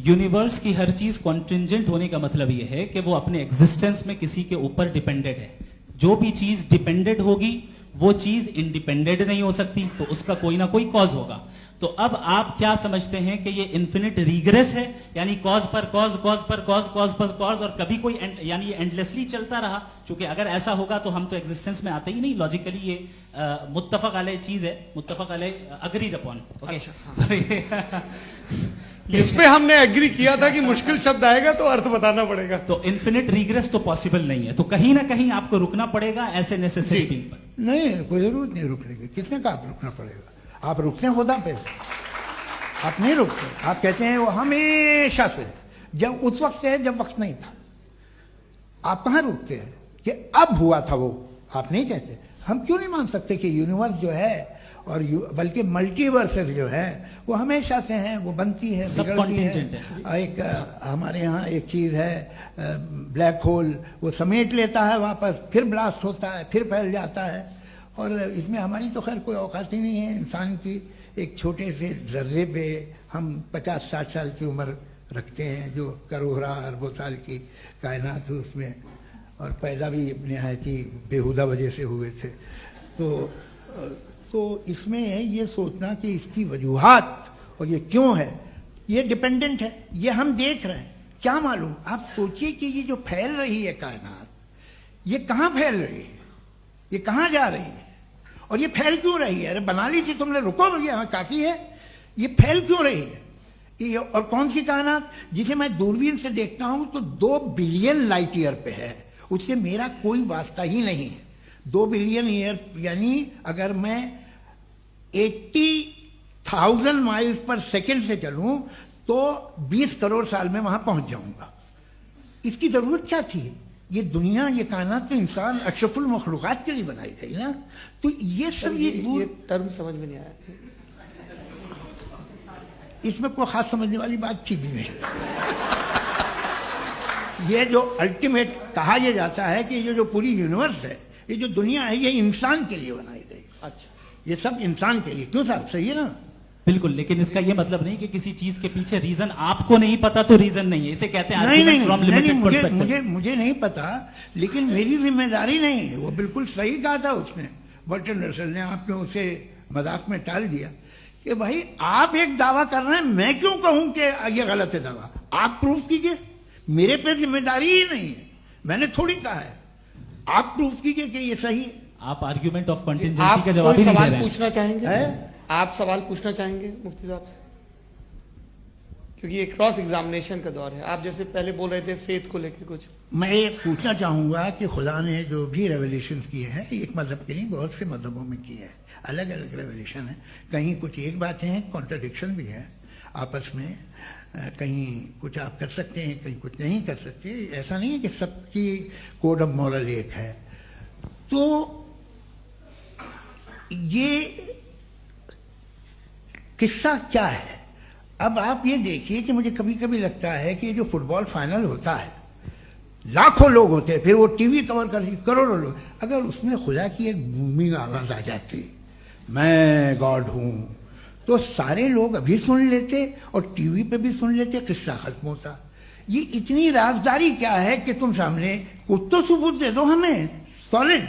یونیورس کی ہر چیز کانٹینجنٹ ہونے کا مطلب یہ ہے کہ وہ اپنے ایگزسٹنس میں کسی کے اوپر ڈیپینڈنٹ ہے. جو بھی چیز ڈیپینڈنٹ ہوگی وہ چیز انڈیپینڈنٹ نہیں ہو سکتی, تو اس کا کوئی نہ کوئی کاز ہوگا. تو اب آپ کیا سمجھتے ہیں کہ یہ انفینٹ ریگریس ہے, یعنی کاز پر کاز, کاز پر کاز, کاز پر کاز, اور کبھی کوئی یعنی یہ اینڈلیسلی چلتا رہا؟ چونکہ اگر ایسا ہوگا تو ہم تو ایگزسٹنس میں آتے ہی نہیں. لاجیکلی یہ متفق علیہ چیز ہے, متفق علیہ, اگریڈ اپون. اس پہ ہم نے ایگری کیا تھا کہ مشکل شبد آئے گا تو ارتھ بتانا پڑے گا. تو انفینٹ ریگریس تو پاسبل نہیں ہے, تو کہیں نہ کہیں آپ کو رکنا پڑے گا ایسے نیسیسری بینگ پر. نہیں, کوئی ضرورت نہیں رکنے کی. کس نے کہا آپ رکنا پڑے گا؟ آپ رکتے ہیں خدا پہ, آپ نہیں رکتے. آپ کہتے ہیں وہ ہمیشہ سے, جب اس وقت سے ہے جب وقت نہیں تھا. آپ کہاں رکتے ہیں کہ اب ہوا تھا وہ؟ آپ نہیں کہتے. ہم کیوں نہیں مان سکتے کہ یونیورس جو ہے, اور بلکہ ملٹی ورسز جو ہے وہ ہمیشہ سے ہیں, وہ بنتی ہے, بگڑتی ہے. ایک ہمارے یہاں ایک چیز ہے بلیک ہول, وہ سمیٹ لیتا ہے واپس, پھر بلاسٹ ہوتا ہے, پھر پھیل جاتا ہے, اور اس میں ہماری تو خیر کوئی اوقات ہی نہیں ہے. انسان کی ایک چھوٹے سے ذرے پہ ہم 50-60 سال کی عمر رکھتے ہیں, جو کروڑا اربوں سال کی کائنات ہے اس میں, اور پیدا بھی نہایت ہی بےہودہ وجہ سے ہوئے تھے. تو اس میں یہ سوچنا کہ اس کی وجوہات اور یہ کیوں ہے, یہ ڈپینڈنٹ ہے, یہ ہم دیکھ رہے ہیں. کیا معلوم, آپ سوچئے کہ یہ جو پھیل رہی ہے کائنات, یہ کہاں پھیل رہی ہے, یہ کہاں جا رہی ہے, اور یہ پھیل کیوں رہی ہے؟ ارے بنا لی تھی تم نے, رکو بھیا کافی ہے. یہ پھیل کیوں رہی ہے؟ اور کون سی کائنات جسے میں دوربین سے دیکھتا ہوں تو 2 بلین لائٹ ایئر پہ ہے, اس سے میرا کوئی واسطہ ہی نہیں ہے. 2 بلین ایئر یعنی اگر میں 80,000 مائلز پر سیکنڈ سے چلوں تو 20 کروڑ سال میں وہاں پہنچ جاؤں گا. اس کی ضرورت کیا تھی؟ یہ دنیا, یہ کائنات تو انسان اشرف المخلوقات کے لیے بنائی گئی نا. تو یہ سب یہ ٹرم سمجھ میں نہیں آیا. اس میں کوئی خاص سمجھنے والی بات تھی بھی نہیں. یہ جو الٹیمیٹ کہا یہ جاتا ہے کہ یہ جو پوری یونیورس ہے, یہ جو دنیا ہے, یہ انسان کے لیے بنائی گئی. اچھا, یہ سب انسان کے لیے. کیوں صاحب, صحیح ہے نا؟ بالکل, لیکن اس کا یہ مطلب نہیں کہ کسی چیز کے پیچھے ریزن آپ کو نہیں پتا تو ریزن نہیں ہے. اسے کہتے ہیں نہیں, مجھے نہیں پتا, لیکن میری ذمہ داری نہیں ہے. وہ بالکل صحیح کہا تھا اس نے, برٹن رسل نے. آپ نے اسے مذاق میں ٹال دیا کہ بھائی آپ ایک دعویٰ کر رہے ہیں, میں کیوں کہوں کہ یہ غلط ہے دعویٰ؟ آپ پروف کیجئے, میرے پہ ذمہ داری ہی نہیں ہے, میں نے تھوڑی کہا ہے. آپ پروف کیجئے کہ یہ صحیح ہے. آپ آرگیومنٹ آف کنٹینجنسی آپ کا جواب کوئی ہی نہیں سوال دے رہے ہیں. پوچھنا چاہیں گے؟ آپ سوال پوچھنا چاہیں گے مفتی صاحب سے, کیونکہ یہ کراس ایگزامینیشن کا دور ہے. آپ جیسے پہلے بول رہے تھے فیتھ کو لے کے کچھ. میں یہ پوچھنا چاہوں گا کہ خدا نے جو بھی ریولیشن کیے ہیں, ایک مذہب کے لیے بہت سے مذہبوں میں کیے ہیں, الگ الگ ریولیشن ہیں. کہیں کچھ ایک باتیں ہیں, کانٹرڈکشن بھی ہے آپس میں, کہیں کچھ آپ کر سکتے ہیں, کہیں کچھ نہیں کر سکتے. ایسا نہیں ہے کہ سب کی کوڈ آف مورل ایک ہے. تو یہ قصہ کیا ہے؟ اب آپ یہ دیکھیے کہ مجھے کبھی کبھی لگتا ہے کہ جو فٹ بال فائنل ہوتا ہے, لاکھوں لوگ ہوتے ہیں, پھر وہ ٹی وی کور کر لی کروڑوں لوگ, اگر اس میں خدا کی ایک بومنگ آواز آ جاتی, میں گاڈ ہوں, تو سارے لوگ ابھی سن لیتے اور ٹی وی پہ بھی سن لیتے, قصہ ختم ہوتا. یہ اتنی رازداری کیا ہے کہ تم سامنے کچھ تو ثبوت دے دو ہمیں سالڈ.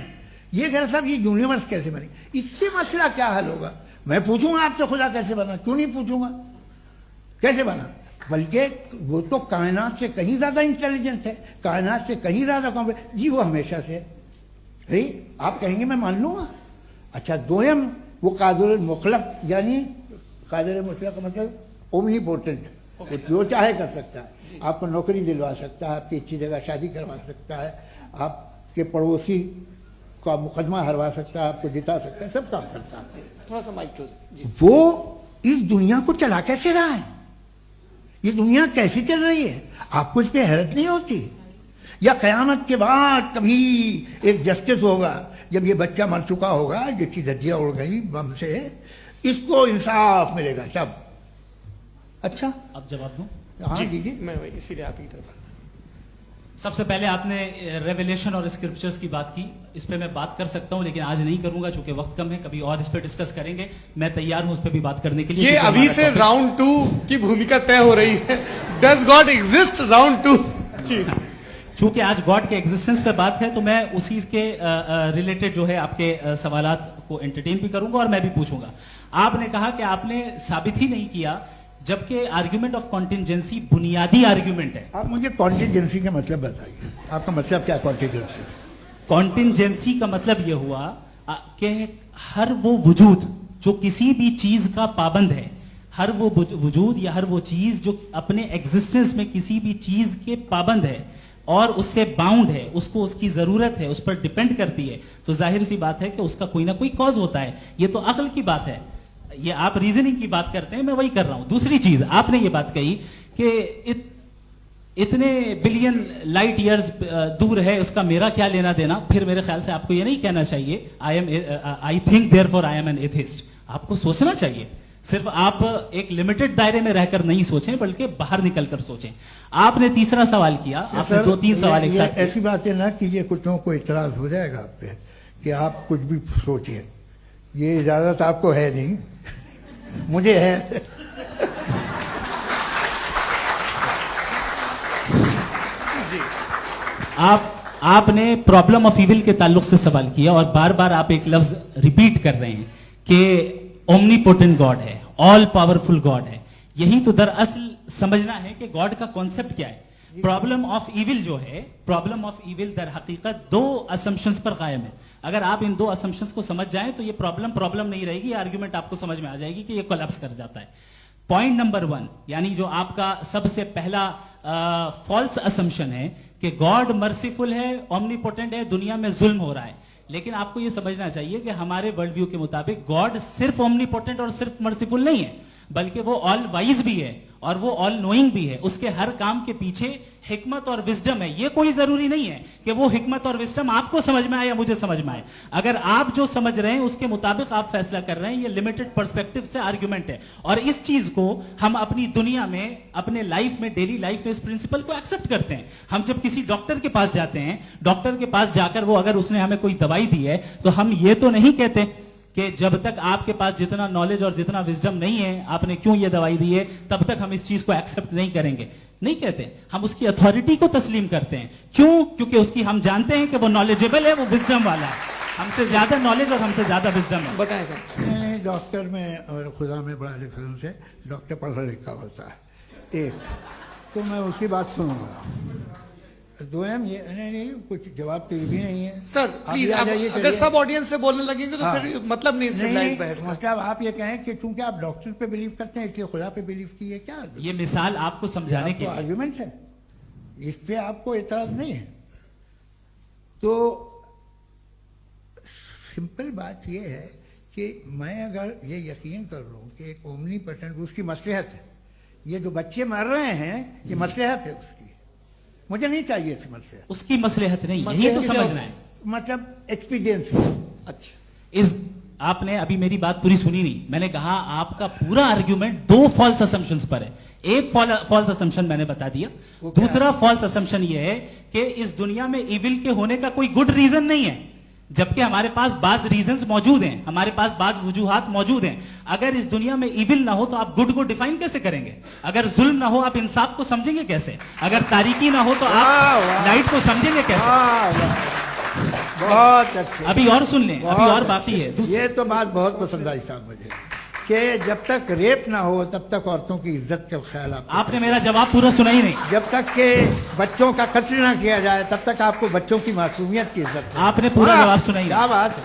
یہ غیر صاحب یہ یونیورس کیسے بنی, اس سے مسئلہ کیا حل ہوگا؟ میں پوچھوں گا آپ سے خدا کیسے بنا, کیوں نہیں پوچھوں گا کیسے بنا؟ بلکہ وہ تو کائنات سے کہیں زیادہ انٹیلیجنٹ ہے, کائنات سے کہیں زیادہ جی وہ ہمیشہ سے. آپ کہیں گے میں مان لوں گا. اچھا, دویم وہ قادر المطلق, یعنی قادر مطلق کا مطلب اومنی پوٹنٹ, جو چاہے کر سکتا ہے. آپ کو نوکری دلوا سکتا ہے, آپ کی اچھی جگہ شادی کروا سکتا ہے, آپ کے پڑوسی کا مقدمہ ہروا سکتا ہے, آپ کو جتا سکتا ہے, سب کام کرتا ہے. تھوڑا سا مائک کلوز. وہ اس دنیا کو چلا کیسے رہا ہے؟ یہ دنیا کیسے چل رہی ہے؟ آپ کو اس پہ حیرت نہیں ہوتی؟ یا قیامت کے بعد کبھی ایک جسٹس ہوگا, جب یہ بچہ مر چکا ہوگا جس کی دھجیاں اڑ گئی بم سے, اس کو انصاف ملے گا تب. اچھا اب جواب دوں. ہاں دیجیے. میں اسی لیے آپ کی طرف. سب سے پہلے آپ نے ریویلیشن اور اسکرپچرز کی بات کی, اس پہ میں بات کر سکتا ہوں لیکن آج نہیں کروں گا چونکہ وقت کم ہے, کبھی اور اس پہ ڈسکس کریں گے. میں تیار ہوں اس پہ بھی بات کرنے کے لیے. یہ ابھی سے راؤنڈ 2 کی بھومکا طے ہو رہی ہے. Does God exist round 2. جی, چونکہ آج گاڈ کے ایگزسٹنس پہ بات ہے تو میں اسی کے ریلیٹڈ جو ہے آپ کے سوالات کو انٹرٹین بھی کروں گا اور میں بھی پوچھوں گا. آپ نے کہا کہ آپ نے ثابت ہی نہیں کیا, جبکہ آرگیومنٹ آف کانٹینجنسی بنیادی آرگیومنٹ ہے. آپ مجھے کانٹینجنسی کا مطلب بتائیے, آپ کا مطلب کیا کانٹینجنسی؟ کانٹینجنسی کا مطلب یہ ہوا کہ ہر وہ وجود جو کسی بھی چیز کا پابند ہے, ہر وہ وجود یا ہر وہ چیز جو اپنے ایگزسٹنس میں کسی بھی چیز کے پابند ہے اور اس سے باؤنڈ ہے, اس کو اس کی ضرورت ہے, اس پر ڈیپینڈ کرتی ہے, تو ظاہر سی بات ہے کہ اس کا کوئی نہ کوئی کاز ہوتا ہے. یہ تو عقل کی بات ہے. یہ آپ ریزننگ کی بات کرتے ہیں, میں وہی کر رہا ہوں. دوسری چیز, آپ نے یہ بات کہی کہ اتنے بلین لائٹ ایئرز دور ہے, اس کا میرا کیا لینا دینا. پھر میرے خیال سے آپ کو یہ نہیں کہنا چاہیے I think therefore I am an atheist. آپ کو سوچنا چاہیے. صرف آپ ایک لمیٹڈ دائرے میں رہ کر نہیں سوچیں بلکہ باہر نکل کر سوچیں. آپ نے تیسرا سوال کیا, آپ نے 2-3 سوال ایک ساتھ. ایسی باتیں نہ کیجیے, کچھ لوگوں کو اعتراض ہو جائے گا آپ پہ کہ آپ کچھ بھی سوچیں. یہ اجازت آپ کو ہے نہیں, مجھے ہے. آپ نے پرابلم آف ایول کے تعلق سے سوال کیا اور بار بار آپ ایک لفظ ریپیٹ کر رہے ہیں کہ اومنی پوٹنٹ گاڈ ہے, آل پاورفل گاڈ ہے. یہی تو دراصل سمجھنا ہے کہ گاڈ کا کانسیپٹ کیا ہے. پرابلم آف ایول جو ہے, پرابلم آف ایول در حقیقت دو اسمپشنز پر قائم ہے. اگر آپ ان دو اسمپشنز کو سمجھ جائیں تو یہ پرابلم نہیں رہے گی, آرگیومنٹ آپ کو سمجھ میں آ جائے گی کہ یہ کولیپس کر جاتا ہے. پوائنٹ نمبر 1, یعنی جو آپ کا سب سے پہلا فالس اسمپشن ہے کہ گاڈ مرسیفل ہے, اومنی پوٹنٹ ہے, دنیا میں ظلم ہو رہا ہے. لیکن آپ کو یہ سمجھنا چاہیے کہ ہمارے ورلڈ ویو کے مطابق گاڈ صرف اومنی پوٹنٹ اور صرف مرسیفل نہیں ہے, بلکہ وہ آل وائز بھی ہے اور وہ آل نوئنگ بھی ہے. اس کے ہر کام کے پیچھے حکمت اور وزڈم ہے. یہ کوئی ضروری نہیں ہے کہ وہ حکمت اور وزڈم آپ کو سمجھ میں آئے یا مجھے سمجھ میں آئے. اگر آپ جو سمجھ رہے ہیں اس کے مطابق آپ فیصلہ کر رہے ہیں, یہ لمیٹڈ پرسپیکٹو سے آرگیومنٹ ہے. اور اس چیز کو ہم اپنی دنیا میں, اپنے لائف میں, ڈیلی لائف میں اس پرنسپل کو ایکسپٹ کرتے ہیں. ہم جب کسی ڈاکٹر کے پاس جاتے ہیں, ڈاکٹر کے پاس جا کر وہ اگر اس نے ہمیں کوئی دوائی دی ہے تو ہم یہ تو نہیں کہتے کہ جب تک آپ کے پاس جتنا نالج اور جتنا وزڈم نہیں ہے آپ نے کیوں یہ دوائی دی ہے, تب تک ہم اس چیز کو ایکسپٹ نہیں کریں گے. نہیں کہتے, ہم اس کی اتھارٹی کو تسلیم کرتے ہیں. کیوں؟ کیونکہ اس کی ہم جانتے ہیں کہ وہ نالجبل ہے, وہ وزڈم والا ہے, ہم سے زیادہ نالج اور ہم سے زیادہ وزڈم ہے. بتائیں سر. ڈاکٹر میں اور خدا میں بڑا لکھن سے ڈاکٹر پڑھا لکھا ہوتا ہے, ایک تو میں اس کی بات سنوں گا. دوم یہ نہیں, کچھ جواب تو یہ بھی نہیں ہے. سر پلیز, اگر سب آڈینس سے بولنے لگیں گے تو پھر مطلب نہیں سویلائز بحث کا. مطلب آپ یہ کہیں کہ چونکہ آپ ڈاکٹر پہ بلیو کرتے ہیں اس لیے خدا پہ بلیو کیے, کیا یہ مثال آپ کو سمجھانے کے آرگیومنٹ ہے, اس پہ آپ کو اعتراض نہیں ہے. تو سمپل بات یہ ہے کہ میں اگر یہ یقین کر لوں کہ ایک اومنی پوٹنٹ اس کی مصلحت ہے, یہ جو بچے مر رہے ہیں یہ مصلحت ہے اس کی, مجھے نہیں چاہیے اس مصلحت. اس کی مصلحت نہیں, یہی تو سمجھنا ہے. مطلب ایکسپیڈینس. اچھا, آپ نے ابھی میری بات پوری سنی نہیں. میں نے کہا آپ کا پورا آرگیومنٹ دو فالس اسمپشنز پر ہے. ایک فالس اسمپشن میں نے بتا دیا, دوسرا فالس اسمپشن یہ ہے کہ اس دنیا میں ایول کے ہونے کا کوئی گڈ ریزن نہیں ہے, جبکہ ہمارے پاس بعض ریزنز موجود ہیں, ہمارے پاس بعض وجوہات موجود ہیں. اگر اس دنیا میں ایول نہ ہو تو آپ گڈ کو ڈیفائن کیسے کریں گے؟ اگر ظلم نہ ہو آپ انصاف کو سمجھیں گے کیسے؟ اگر تاریکی نہ ہو تو آپ لائٹ کو سمجھیں گے کیسے؟ بہت اچھا. ابھی اور سن لیں, ابھی اور باقی ہے. یہ تو بات بہت پسند آئی صاحب مجھے کہ جب تک ریپ نہ ہو تب تک عورتوں کی عزت کا خیال. آپ نے میرا جواب پورا سنا ہی نہیں. جب تک کہ بچوں کا قتل نہ کیا جائے تب تک آپ کو بچوں کی معصومیت کی عزت. آپ نے پورا جواب سنا ہی نہیں. کیا بات ہے,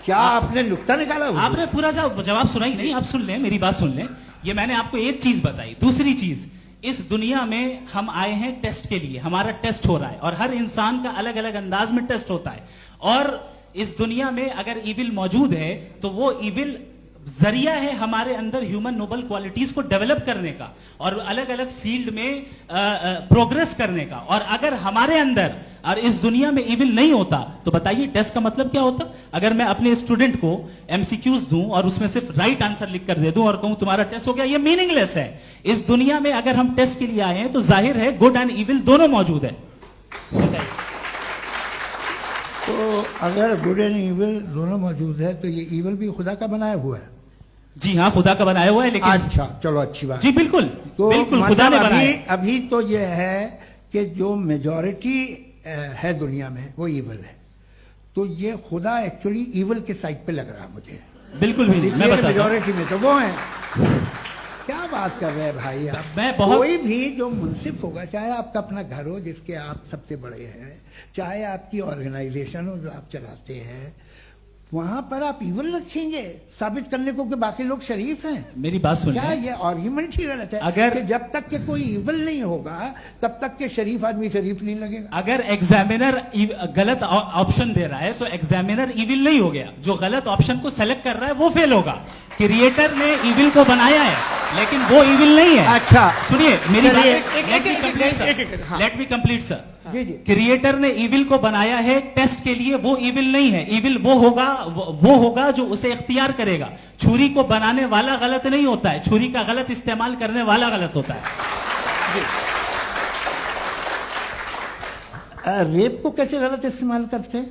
کیا آپ نے نکتہ نکالا؟ آپ نے پورا جواب سنا ہی نہیں. آپ سن لیں, میری بات سن لیں. یہ میں نے آپ کو ایک چیز بتائی. دوسری چیز, اس دنیا میں ہم آئے ہیں ٹیسٹ کے لیے, ہمارا ٹیسٹ ہو رہا ہے اور ہر انسان کا الگ الگ انداز میں ٹیسٹ ہوتا ہے. اور اس دنیا میں اگر ایول موجود ہے تو وہ ایول ذریعہ ہے ہمارے اندر ہیومن نوبل کوالٹیز کو ڈیولپ کرنے کا اور الگ الگ فیلڈ میں پروگریس کرنے کا. اور اگر ہمارے اندر اور اس دنیا میں ایول نہیں ہوتا تو بتائیے ٹیسٹ کا مطلب کیا ہوتا؟ اگر میں اپنے اسٹوڈنٹ کو ایم سی کیوز دوں اور اس میں صرف رائٹ آنسر لکھ کر دے دوں اور کہوں تمہارا ٹیسٹ ہو گیا, یہ میننگ لیس ہے. اس دنیا میں اگر ہم ٹیسٹ کے لیے آئے ہیں تو ظاہر ہے گڈ اینڈ ایول دونوں موجود ہے. تو اگر گڈ اینڈ ایول دونوں موجود ہے تو یہ ایول بھی خدا کا بنایا ہوا ہے. جی ہاں, خدا کا بنایا ہوا ہے. لیکن اچھا چلو اچھی بات. جی بالکل, تو بالکل خدا نے بنایا. ابھی تو یہ ہے کہ جو میجورٹی ہے دنیا میں وہ ایول ہے, تو یہ خدا ایکچولی ایول کے سائڈ پہ لگ رہا مجھے. بالکل بھی نہیں, میں بتا میجورٹی میں تو وہ ہیں. کیا بات کر رہے ہیں بھائی آپ. کوئی بھی جو منصف ہوگا, چاہے آپ کا اپنا گھر ہو جس کے آپ سب سے بڑے ہیں, چاہے آپ کی آرگنائزیشن ہو جو آپ چلاتے ہیں, وہاں پر آپ ایول رکھیں گے ثابت کرنے کو کہ باقی لوگ شریف ہیں. میری بات سن کیا یہ آرگیومنٹ ہی غلط ہے؟ اگر کہ جب تک کہ کوئی ایول نہیں ہوگا تب تک کہ شریف آدمی شریف نہیں لگے گا. اگر ایگزامینر غلط آپشن دے رہا ہے تو ایگزامینر ایول نہیں ہو گیا, جو غلط آپشن کو سلیکٹ کر رہا ہے وہ فیل ہوگا. کریٹر نے ایول کو بنایا ہے لیکن وہ ایول نہیں ہے. اچھا سنیے میری بات, لیٹ می کمپلیٹ سر. کریٹر نے ایول کو بنایا ہے ٹیسٹ کے لیے, وہ ایول نہیں ہے. ایول وہ ہوگا جو اسے اختیار کرے گا. چھری کو بنانے والا غلط نہیں ہوتا ہے, چھری کا غلط استعمال کرنے والا غلط ہوتا ہے. ریپ کو کیسے غلط استعمال کرتے ہیں؟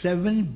7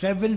7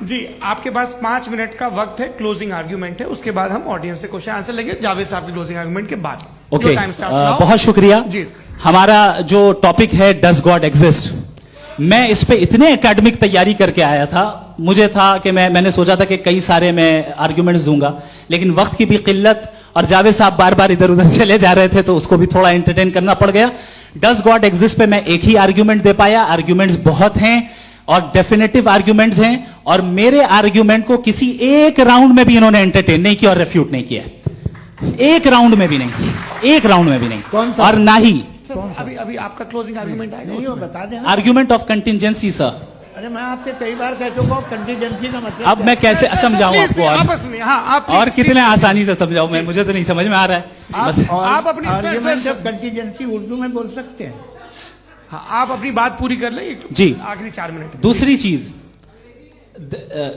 جی آپ کے پاس 5 منٹ کا وقت ہے, کلوزنگ آرگیومنٹ ہے, اس کے بعد ہم آڈینس سے کوشچن آنسر لیں گے جاوید صاحب کی کلوزنگ آرگیومنٹ کے بعد. Okay, Your time starts now. بہت شکریہ. جی ہمارا جو ٹاپک ہے ڈز گاڈ ایگزسٹ, میں اس پہ اتنے اکیڈمک تیاری کر کے آیا تھا, مجھے تھا کہ میں نے سوچا تھا کہ کئی سارے میں آرگیومنٹس دوں گا, لیکن وقت کی بھی قلت اور جاوید صاحب بار بار ادھر ادھر چلے جا رہے تھے تو اس کو بھی تھوڑا انٹرٹین کرنا پڑ گیا. ڈز گاڈ ایگزسٹ پہ میں ایک ہی آرگیومنٹ دے پایا, آرگیومنٹس بہت ہیں اور ڈیفینیٹو آرگیومنٹس ہیں, اور میرے آرگیومنٹ کو کسی ایک راؤنڈ میں بھی انہوں نے انٹرٹین نہیں کیا اور ریفیوٹ نہیں کیا, ایک راؤنڈ میں بھی نہیں, ایک راؤنڈ میں بھی نہیں, اور نہ ہی ابھی آپ کا کلوزنگ آرگیومنٹ آئے نہیں گا. وہ بتا دیں. Argument of contingency. سر ارے میں آپ سے کئی بار کہہ چکا ہوں کنٹینجنسی کا مطلب اب میں کیسے سمجھاؤں آپ کو, آپس میں ہاں آپ اور کتنے آسانی سے سمجھاؤں میں, مجھے تو نہیں سمجھ میں آ رہا ہے. آپ اپنی آرگیومنٹ آف کنٹینجنسی اردو میں بول سکتے ہیں. ہاں آپ اپنی بات پوری کر لیں جی, آخری 4 منٹ. دوسری چیز,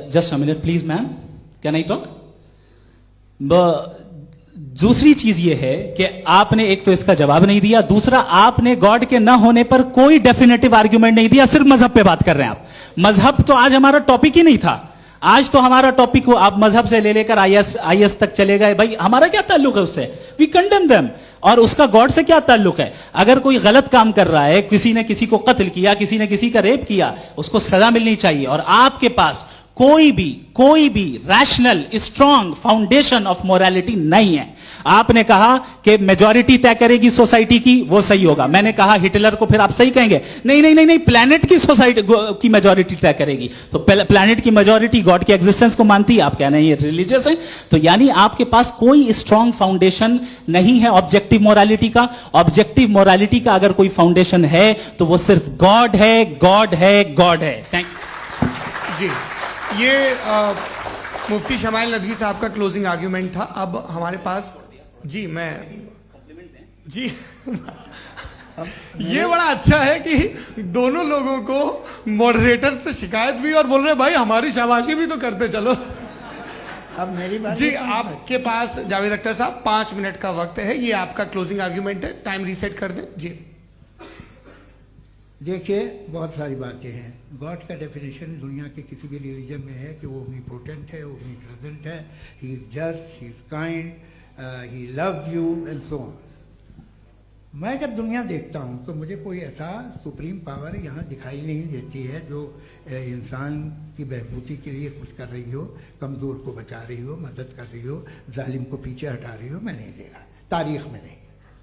just a minute please ma'am, can I talk. دوسری چیز یہ ہے کہ آپ نے ایک تو اس کا جواب نہیں دیا, دوسرا آپ نے گاڈ کے نہ ہونے پر کوئی ڈیفینیٹو آرگیومنٹ نہیں دیا, صرف مذہب پہ بات کر رہے ہیں آپ. مذہب تو آج ہمارا ٹاپک ہی نہیں تھا, آج تو ہمارا ٹاپک ہو آپ مذہب سے لے کر آئی ایس تک چلے گئے. بھائی ہمارا کیا تعلق ہے اس سے, وی کنڈم دیم, اور اس کا گاڈ سے کیا تعلق ہے. اگر کوئی غلط کام کر رہا ہے, کسی نے کسی کو قتل کیا, کسی نے کسی کا ریپ کیا, اس کو سزا ملنی چاہیے, اور آپ کے پاس کوئی بھی rational strong foundation of morality نہیں ہے. آپ نے کہا کہ میجورٹی طے کرے گی سوسائٹی کی, وہ صحیح ہوگا. میں نے کہا ہٹلر کو پھر آپ صحیح کہیں گے, نہیں پلانٹ کی سوسائٹی کی میجورٹی طے کرے گی, تو پلانٹ کی میجورٹی گاڈ کی ایگزسٹنس کو مانتی ہے, آپ کہہ رہے ہیں یہ ریلیجیس ہے. تو یعنی آپ کے پاس کوئی اسٹرانگ فاؤنڈیشن نہیں ہے آبجیکٹو موریلٹی کا. آبجیکٹو موریلٹی کا اگر کوئی فاؤنڈیشن ہے تو وہ صرف گاڈ ہے, گاڈ ہے, گاڈ ہے. تھینک جی, یہ مفتی شمائل ندوی صاحب کا کلوزنگ آرگیومنٹ تھا. اب ہمارے پاس جی یہ بڑا اچھا ہے کہ دونوں لوگوں کو ماڈریٹر سے شکایت بھی اور بول رہے بھائی ہماری شاباشی بھی تو کرتے چلو. اب میری بات جی آپ کے پاس جاوید اختر صاحب 5 منٹ کا وقت ہے, یہ آپ کا کلوزنگ آرگیومنٹ ہے, ٹائم ریسیٹ کر دیں. جی دیکھیے بہت ساری باتیں ہیں. گاڈ کا ڈیفینیشن دنیا کے کسی بھی ریلیجن میں ہے کہ وہ اومنی پوٹنٹ ہے, وہ اومنی پریزنٹ ہے, he is just, he is kind, he loves you and so on. میں جب دنیا دیکھتا ہوں تو مجھے کوئی ایسا سپریم پاور یہاں دکھائی نہیں دیتی ہے جو انسان کی بہبودی کے لیے کچھ کر رہی ہو, کمزور کو بچا رہی ہو, مدد کر رہی ہو, ظالم کو پیچھے ہٹا رہی ہو. میں نہیں دیکھا, تاریخ میں نہیں.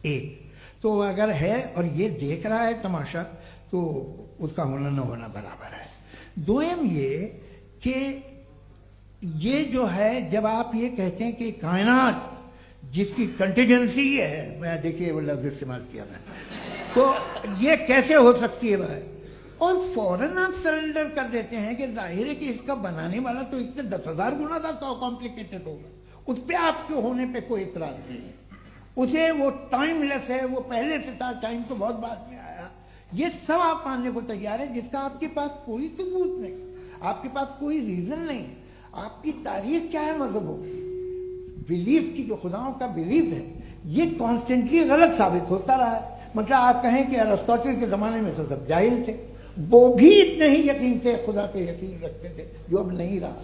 ایک تو اگر ہے اور یہ دیکھ رہا ہے تماشا تو اس کا ہونا نہ ہونا برابر ہے. دوم یہ کہ یہ جو ہے جب آپ یہ کہتے ہیں کہ کائنات جس کی کنٹینجنسی ہے, میں دیکھیے وہ لفظ استعمال کیا میں, تو یہ کیسے ہو سکتی ہے بھائی, اور فوراً آپ سرنڈر کر دیتے ہیں کہ ظاہر ہے کہ اس کا بنانے والا تو اس سے 10,000 گنا زیادہ کمپلیکیٹڈ ہوگا, اس پہ آپ کے ہونے پہ کوئی اعتراض نہیں ہے. اسے وہ ٹائم لیس ہے, وہ پہلے سے تھا, ٹائم تو بہت بعد میں آیا. یہ سب آپ ماننے کو تیار ہے جس کا آپ کے پاس کوئی ثبوت نہیں, آپ کے پاس کوئی ریزن نہیں. آپ کی تاریخ کیا ہے مذہبوں کی, بلیف کی, جو خداؤں کا بلیف ہے, یہ کانسٹنٹلی غلط ثابت ہوتا رہا ہے. مطلب آپ کہیں کہ ارسطاطل کے زمانے میں تو سب جاہل تھے, وہ بھی اتنے ہی یقین سے خدا پہ یقین رکھتے تھے جو اب نہیں رہا.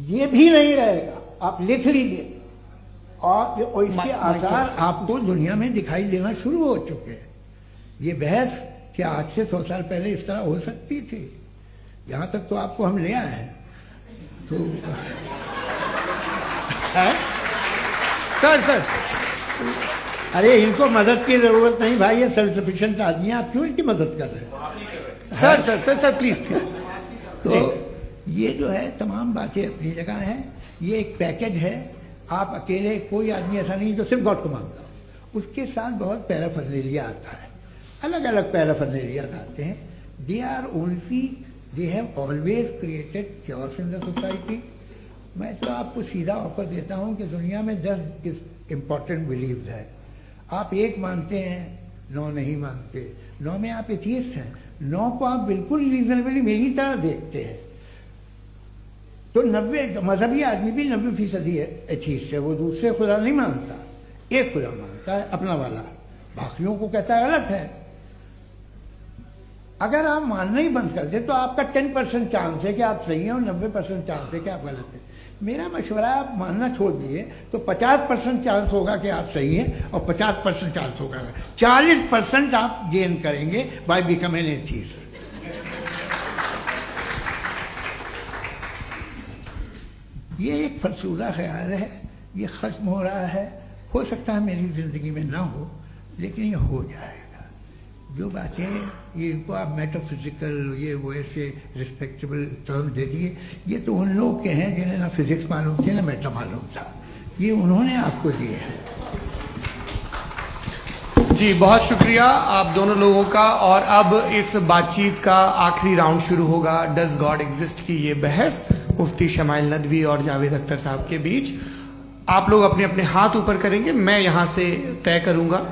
یہ بھی نہیں رہے گا, آپ لکھ لیجیے. اور اس کے آثار آپ کو دنیا میں دکھائی دینا شروع ہو چکے ہیں. یہ بحث کیا آج سے 100 سال پہلے اس طرح ہو سکتی تھی؟ یہاں تک تو آپ کو ہم لے آئے ہیں. تو سر ارے ان کو مدد کی ضرورت نہیں بھائی, یہ سیلف سفیشینٹ آدمی ہے, آپ کیوں ان کی مدد کر رہے ہیں؟ Sir please. تو یہ جو ہے تمام باتیں اپنی جگہ ہیں. یہ ایک پیکج ہے. آپ اکیلے, کوئی آدمی ایسا نہیں جو صرف گاڈ کو مانتا ہو, اس کے ساتھ بہت پیرافرنیلیا آتا ہے, الگ الگ پیرافرنیلیاز آتے ہیں. They have always created chaos in the society. میں تو آپ کو سیدھا آفر دیتا ہوں کہ دنیا میں 10 امپورٹنٹ بلیوز ہیں. آپ ایک مانتے ہیں, 9 نہیں مانتے. 9 میں آپ ایتھیسٹ ہیں, 9 کو آپ بالکل ریزنیبلی میری طرح دیکھتے ہیں. تو 90 مذہبی آدمی بھی 90% ایتھیسٹ ہے. وہ دوسرے خدا نہیں مانتا, ایک خدا مانتا ہے اپنا والا, باقیوں کو کہتا ہے غلط ہے. اگر آپ ماننا ہی بند کر دیں تو آپ کا 10% چانس ہے کہ آپ صحیح ہیں اور 90% چانس ہے کہ آپ غلط ہیں. میرا مشورہ ہے آپ ماننا چھوڑ دیے تو 50% چانس ہوگا کہ آپ صحیح ہیں اور 50% چانس ہوگا 40% آپ گین کریں گے بائی بیکمنگ اے ایتھیسٹ. یہ ایک فرسودہ خیال ہے, یہ ختم ہو رہا ہے. ہو سکتا ہے میری زندگی میں نہ ہو, لیکن یہ ہو جائے گا. جو باتیں یہ ان کو آپ میٹا فزیکل یہ وہ ایسے رسپیکٹیبل ٹرم دے دیے, یہ تو ان لوگ کے ہیں جنہیں نہ فزکس معلوم تھی نہ میٹا معلوم تھا, یہ انہوں نے آپ کو دیے ہیں. جی بہت شکریہ آپ دونوں لوگوں کا. اور اب اس بات چیت کا آخری راؤنڈ شروع ہوگا, ڈز گاڈ ایگزسٹ کی یہ بحث مفتی شمائل ندوی اور جاوید اختر صاحب کے بیچ. آپ لوگ اپنے اپنے ہاتھ اوپر کریں گے, میں یہاں سے طے کروں گا.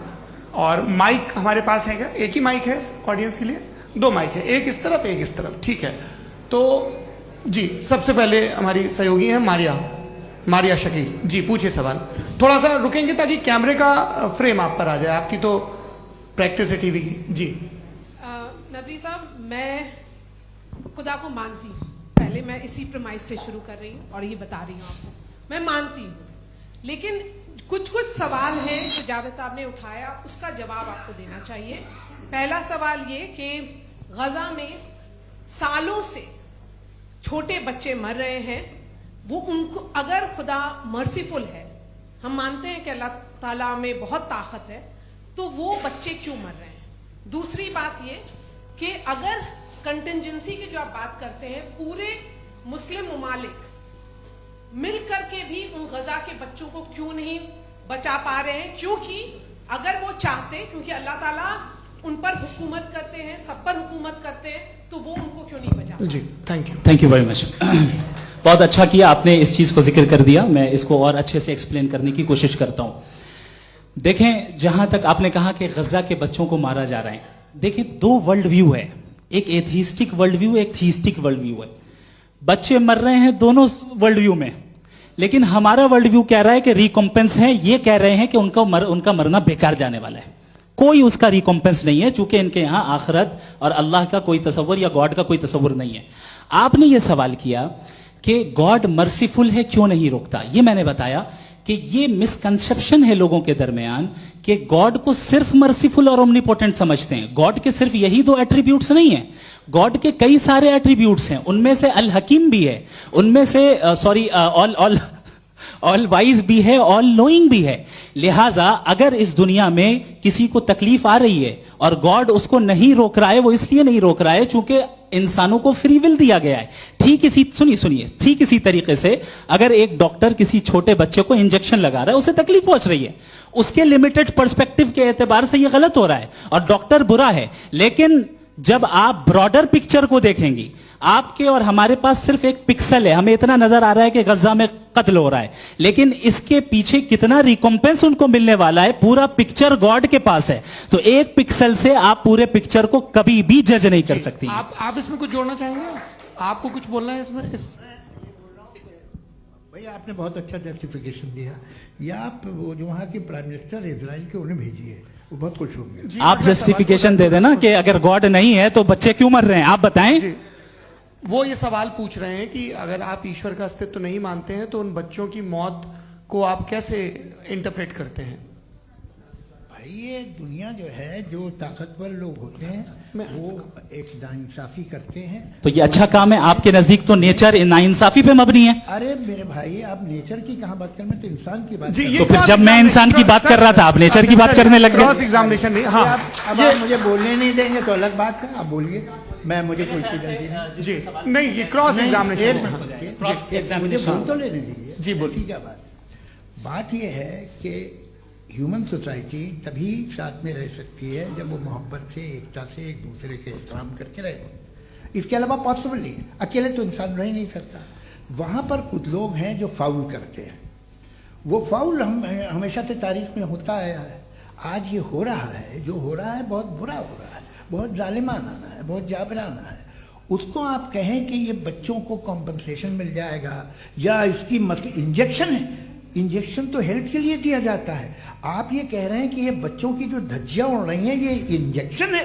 اور مائک ہمارے پاس ہے کیا؟ ایک ہی مائک ہے آڈینس کے لیے؟ 2 مائک ہے, ایک اس طرف ایک اس طرف, ٹھیک ہے. تو جی سب سے پہلے ہماری سہیوگی ہیں ماریا شکیل. جی پوچھیں سوال. تھوڑا سا رکیں گے تاکہ کیمرے کا فریم آپ پر آ جائے, آپ کی تو پریکٹس ہے ٹی وی کی. جی ندوی صاحب, میں خدا کو مانتی ہوں, پہلے میں اسی پرمائز سے شروع کر رہی ہوں اور یہ بتا رہی ہوں آپ کو, میں مانتی ہوں. لیکن کچھ سوال ہیں جو جاوید صاحب نے اٹھایا, اس کا جواب آپ کو دینا چاہیے. پہلا سوال یہ کہ غزہ میں سالوں سے چھوٹے بچے مر رہے ہیں, وہ ان کو اگر خدا مرسیفل ہے, ہم مانتے ہیں کہ اللہ تعالیٰ میں بہت طاقت ہے, تو وہ بچے کیوں مر رہے ہیں؟ دوسری بات یہ کہ اگر کنٹنجنسی کی جو آپ بات کرتے ہیں, پورے مسلم ممالک مل کر کے بھی ان غزہ کے بچوں کو کیوں نہیں بچا پا رہے ہیں؟ کیونکہ اگر وہ چاہتے, کیونکہ اللہ تعالیٰ ان پر حکومت کرتے ہیں, سب پر حکومت کرتے ہیں, تو وہ ان کو کیوں نہیں بچا؟ جی تھینک یو ویری مچ. بہت اچھا کیا آپ نے اس چیز کو ذکر کر دیا, میں اس کو اور اچھے سے ایکسپلین کرنے کی کوشش کرتا ہوں. دیکھیں, جہاں تک آپ نے کہا کہ غزہ کے بچوں کو مارا جا رہا ہے, دیکھیں 2 ورلڈ ویو ہے, ایک ایتھیسٹک ورلڈ ویو, ایک تھیسٹک ورلڈ ویو ہے. بچے مر رہے ہیں دونوں ورلڈ ویو میں, لیکن ہمارا ورلڈ ویو کہہ رہا ہے کہ ریکمپنس ہے, یہ کہہ رہے ہیں کہ ان کا مرنا بیکار جانے والا ہے, کوئی اس کا ریکمپنس نہیں ہے, چونکہ ان کے یہاں آخرت اور اللہ کا کوئی تصور یا گاڈ کا کوئی تصور نہیں ہے. آپ نے یہ سوال کیا کہ گاڈ مرسیفل ہے, کیوں نہیں روکتا؟ یہ میں نے بتایا کہ یہ مسکنسپشن ہے لوگوں کے درمیان کہ گاڈ کو صرف مرسیفل اور اومنیپوٹنٹ سمجھتے ہیں. گاڈ کے صرف یہی 2 ایٹریبیوٹس نہیں ہیں, گاڈ کے کئی سارے ایٹریبیوٹس ہیں, ان میں سے الحکیم بھی ہے, ان میں سے آل وائز بھی ہے, آل نوئنگ بھی ہے. لہٰذا اگر اس دنیا میں کسی کو تکلیف آ رہی ہے اور گاڈ اس کو نہیں روک رہا ہے, وہ اس لیے نہیں روک رہا ہے چونکہ انسانوں کو فری ول دیا گیا ہے. ٹھیک اسی طریقے سے اگر ایک ڈاکٹر کسی چھوٹے بچے کو انجیکشن لگا رہا ہے, اسے تکلیف پہنچ رہی ہے, اس کے لمیٹڈ پرسپیکٹو کے اعتبار سے یہ غلط ہو رہا ہے اور ڈاکٹر برا ہے. لیکن جب آپ براڈر پکچر کو دیکھیں گی, آپ کے اور ہمارے پاس صرف ایک پکسل ہے, ہمیں اتنا نظر آ رہا ہے کہ غزہ میں قتل ہو رہا ہے, لیکن اس کے پیچھے کتنا ریکمپنس ان کو ملنے والا ہے, پورا پکچر گاڈ کے پاس ہے. تو ایک پکسل سے آپ پورے پکچر کو کبھی بھی جج نہیں کر سکتی. آپ اس میں کچھ جوڑنا چاہیں گے؟ آپ کو کچھ بولنا ہے اس میں؟ بھائی آپ نے بہت اچھا جسٹیفیکیشن دیا. یا آپ وہ جو وہاں کے پرائم منسٹر اسرائیل کے انہیں بھیجیے, وہ بہت خوش ہوں گے. آپ جسٹیفیکیشن دے دینا کہ اگر گاڈ نہیں ہے تو بچے کیوں مر رہے ہیں, آپ بتائیں. وہ یہ سوال پوچھ رہے ہیں کہ اگر آپ ایشور کا استتو نہیں مانتے ہیں تو ان بچوں کی موت کو آپ کیسے انٹرپریٹ کرتے ہیں؟ بھائی یہ دنیا جو ہے, جو طاقتور لوگ ہوتے ہیں وہ ایک ناانصافی کرتے ہیں. تو یہ اچھا کام ہے آپ کے نزدیک, تو نیچر ناانصافی پہ مبنی ہے. ارے میرے بھائی, آپ نیچر کی کہاں بات کر, میں تو انسان کی بات. تو پھر جب میں انسان کی بات کر رہا تھا آپ نیچر کی بات کرنے لگ گئے. کراس ایگزامینیشن نہیں. ہاں اب آپ مجھے بولنے نہیں دیں گے تو الگ بات ہے, آپ بولیے, مجھے کوئی جلدی نہیں. جی نہیں, یہ کراس ایگزامینیشن. مجھے بول تو لینے دیجیے. جی بولیے. کیا بات یہ ہے کہ ہیومن سوسائٹی تبھی ساتھ میں رہ سکتی ہے جب وہ محبت سے, ایکتا سے, ایک دوسرے کے احترام کر کے رہے. اس کے علاوہ پاسبل نہیں ہے, اکیلے تو انسان رہ نہیں سکتا. وہاں پر کچھ لوگ ہیں جو فاؤل کرتے ہیں, وہ فاؤل ہمیشہ سے تاریخ میں ہوتا آیا ہے. آج یہ ہو رہا ہے, جو ہو رہا ہے بہت برا ہو رہا ہے, بہت ظالمانہ ہے, بہت جابرانہ ہے. اس کو آپ کہیں کہ یہ بچوں کو کمپنسیشن مل جائے گا یا اس کی انجیکشن ہے, انجیکشن تو ہیلتھ کے لیے دیا جاتا ہے. آپ یہ کہہ رہے ہیں کہ یہ بچوں کی جو دھجیاں اڑ رہی ہیں یہ انجیکشن ہے.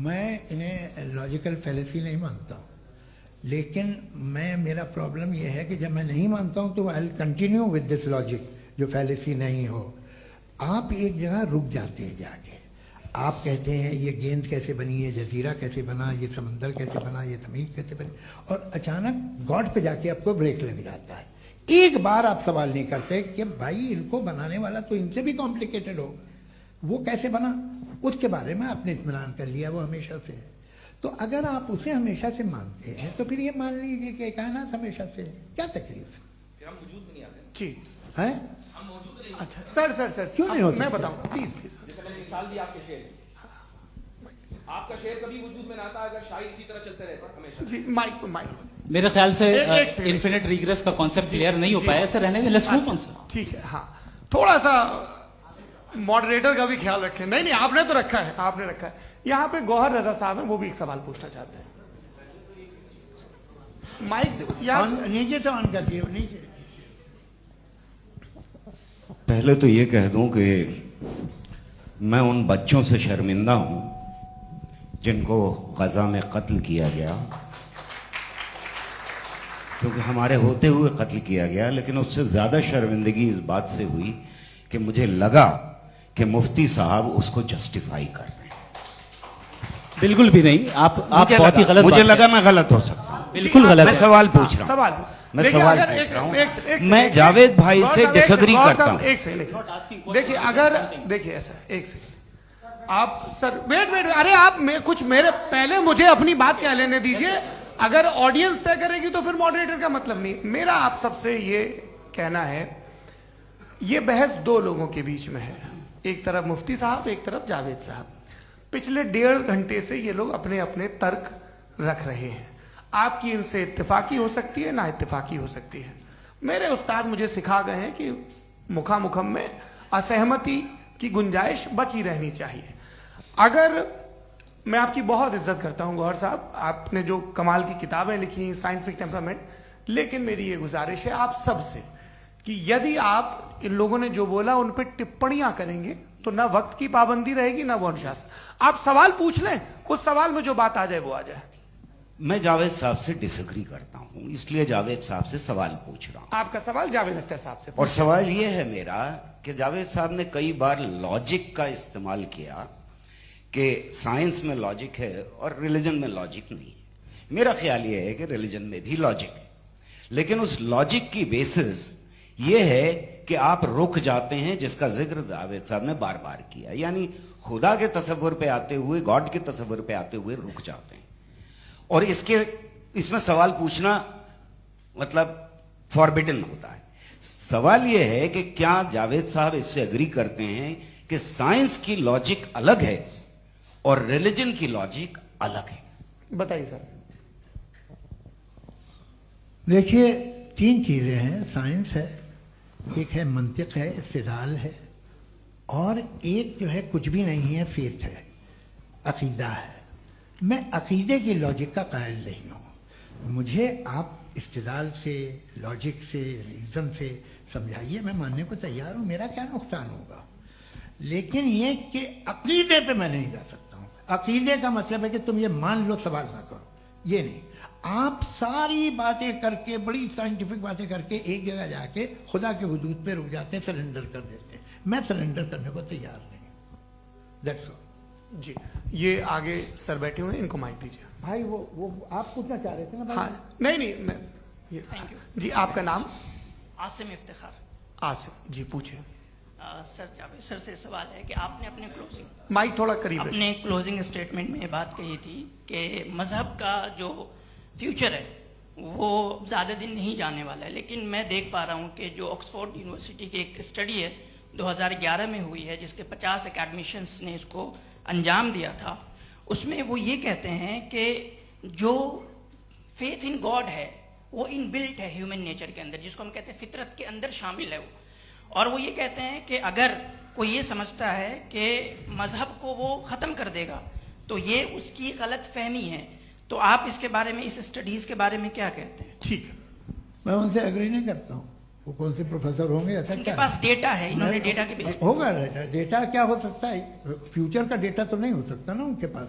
میں انہیں لاجیکل فیلیسی نہیں مانتا ہوں، لیکن میرا پرابلم یہ ہے کہ جب میں نہیں مانتا ہوں تو I continue with this logic جو فیلیسی نہیں ہو. آپ ایک جگہ رک جاتے ہیں جا کے، آپ کہتے ہیں یہ گیند کیسے بنی، یہ جزیرہ کیسے بنا، یہ سمندر کیسے بنا، یہ زمین کیسے بنی، اور اچانک گاڈ پہ جا کے آپ کو بریک لگ جاتا ہے. ایک بار آپ سوال نہیں کرتے کہ بھائی ان کو بنانے والا تو ان سے بھی کمپلیکیٹڈ ہوگا، وہ کیسے بنا، اس کے بارے میں آپ نے اطمینان کر لیا وہ ہمیشہ سے ہے. تو اگر آپ اسے ہمیشہ سے مانتے ہیں تو پھر یہ مان لیجیے کہ کائنات ہمیشہ سے ہے. کیا تکلیف ہے؟ ہم وجود میں نہیں آتے. جی ہیں؟ ہم موجود نہیں. اچھا سر کیوں نہیں ہو میں سکتا؟ بتاؤں پلیز پلیز. جیسے میں نے مثال دی آپ کے شعر کی. آپ کا شعر کبھی وجود میں نہ آتا اگر شاعر اسی طرح چلتے رہتے ہمیشہ. جی مائک میرے خیال سے ایک سیکنڈ. انفینٹ ریگریس کا کانسیپٹ کلیئر نہیں ہو جی. پایا. ایسے رہنے دیں، لیٹس موو آن سر. ٹھیک ہے. ہاں تھوڑا سا ماڈریٹر کا بھی خیال رکھیں. نہیں آپ نے تو رکھا ہے، آپ نے رکھا ہے. یہاں پہ گوہر رضا صاحب ہیں، وہ بھی ایک سوال پوچھنا چاہتے ہیں. مائک نیچے سے آن کر دیے نیچے. پہلے تو یہ کہہ دوں کہ میں ان بچوں سے شرمندہ ہوں جن کو غزہ میں قتل کیا گیا، کیونکہ ہمارے ہوتے ہوئے قتل کیا گیا. لیکن اس سے زیادہ شرمندگی اس بات سے ہوئی کہ مجھے لگا کہ مفتی صاحب اس کو جسٹیفائی کر رہے ہیں. بالکل بھی نہیں. آپ بہت ہی غلط. مجھے لگا میں غلط ہو سکتا ہوں. بالکل غلط میں ہے. سوال پوچھ رہا ہوں. سوال میں سوال پوچھ رہا ہوں. میں جاوید بھائی سے ڈس ایگری کرتا ہوں. ایک سیکنڈ دیکھیے، اگر دیکھیے ایسا ایک سیکنڈ آپ سر ویٹ ارے آپ کچھ میرے پہلے مجھے اپنی بات کہہ لینے دیجئے. اگر آڈینس طے کرے گی تو پھر ماڈریٹر کا مطلب نہیں. میرا آپ سب سے یہ کہنا ہے، یہ بحث دو لوگوں کے بیچ میں ہے. ایک طرف مفتی صاحب، ایک طرف جاوید صاحب. پچھلے 1.5 گھنٹے سے یہ لوگ اپنے اپنے ترک رکھ رہے ہیں. آپ کی ان سے اتفاقی ہو سکتی ہے، نا اتفاقی ہو سکتی ہے. میرے استاد مجھے سکھا گئے ہیں کہ مکھم میں اسہمتی کی گنجائش بچی رہنی چاہیے. اگر میں آپ کی بہت عزت کرتا ہوں گوہر صاحب، آپ نے جو کمال کی کتابیں لکھی سائنٹیفک ٹیمپرامنٹ، لیکن میری یہ گزارش ہے آپ سب سے کہ یدی آپ ان لوگوں نے جو بولا ان پہ ٹپڑیاں کریں گے تو نہ وقت کی پابندی رہے گی نہ وہ انشاس. آپ سوال پوچھ لیں، اس سوال میں جو بات آ جائے وہ آ جائے. میں جاوید صاحب سے ڈس ایگری کرتا ہوں، اس لیے جاوید صاحب سے سوال پوچھ رہا ہوں. آپ کا سوال جاوید اختر صاحب سے. اور سوال یہ ہے میرا کہ جاوید صاحب نے کئی بار لاجک کا استعمال کیا کہ سائنس میں لاجک ہے اور ریلیجن میں لاجک نہیں ہے. میرا خیال یہ ہے کہ ریلیجن میں بھی لاجک ہے، لیکن اس لاجک کی بیسس یہ ہے کہ آپ رک جاتے ہیں، جس کا ذکر جاوید صاحب نے بار بار کیا. یعنی خدا کے تصور پہ آتے ہوئے، گاڈ کے تصور پہ آتے ہوئے رک جاتے ہیں. اور اس میں سوال پوچھنا مطلب فاربیڈن ہوتا ہے. سوال یہ ہے کہ کیا جاوید صاحب اس سے اگری کرتے ہیں کہ سائنس کی لاجک الگ ہے اور ریلیجن کی لاجک الگ ہے؟ بتائیے سر. دیکھیے 3 چیزیں ہیں. سائنس ہے، ایک ہے منطق ہے، استدلال ہے، اور ایک جو ہے کچھ بھی نہیں ہے، فیتھ ہے، عقیدہ ہے. میں عقیدے کی لاجک کا قائل نہیں ہوں. مجھے آپ استدلال سے، لاجک سے، ریزن سے سمجھائیے، میں ماننے کو تیار ہوں. میرا کیا نقصان ہوگا؟ لیکن یہ کہ عقیدے پہ میں نہیں جا سکتا ہوں. عقیدے کا مطلب ہے کہ تم یہ مان لو، سوال نہ کرو. یہ نہیں. آپ ساری باتیں کر کے، بڑی سائنٹیفک باتیں کر کے ایک جگہ جا کے خدا کے حدود پہ رک جاتے ہیں، سرنڈر کر دیتے ہیں. میں سرنڈر کرنے کو تیار نہیں. That's all. جی یہ آگے سر بیٹھے ہوئے ہیں، ان کو مائک دیجیے. بھائی وہ آپ پوچھنا چاہ رہے تھے نا؟ ہاں نہیں میں جی آپ کا نام؟ عاصم افتخار. آصف جی پوچھیں. سر جاوید سر سے سوال ہے کہ آپ نے مائک تھوڑا قریب رکھیں. اپنے کلوزنگ اسٹیٹمنٹ میں یہ بات کہی تھی کہ مذہب کا جو فیوچر ہے وہ زیادہ دن نہیں جانے والا ہے. لیکن میں دیکھ پا رہا ہوں کہ جو آکسفورڈ یونیورسٹی کی ایک اسٹڈی ہے 2011 میں ہوئی ہے، جس کے 50 اکیڈمیشنس نے اس کو انجام دیا تھا، اس میں وہ یہ کہتے ہیں کہ جو فیتھ ان گاڈ ہے وہ ان بلٹ ہے ہیومن نیچر کے اندر، جس کو ہم کہتے ہیں فطرت کے اندر شامل ہے وہ. اور وہ یہ کہتے ہیں کہ اگر کوئی یہ سمجھتا ہے کہ مذہب کو وہ ختم کر دے گا تو یہ اس کی غلط فہمی ہے. تو آپ اس کے بارے میں، اس اسٹڈیز کے بارے میں کیا کہتے ہیں؟ ٹھیک ہے. میں ان سے ایگری نہیں کرتا ہوں. وہ کون سے پروفیسر ہوں گے؟ ایسا ان کے کیا پاس ڈیٹا ہے، انہوں نے ڈیٹا کے بیس ہوگا. ڈیٹا کیا ہو سکتا ہے؟ فیوچر کا ڈیٹا تو نہیں ہو سکتا نا ان کے پاس.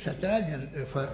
17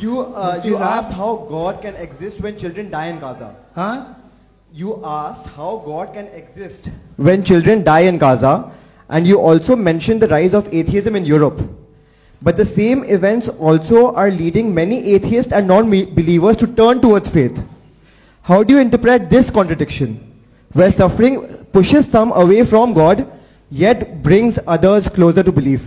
You asked how God can exist when children die in Gaza. Huh? You asked how God can exist when children die in Gaza, and you also mentioned the rise of atheism in Europe. But the same events also are leading many atheists and non-believers to turn towards faith. How do you interpret this contradiction, where suffering pushes some away from God, yet brings others closer to belief?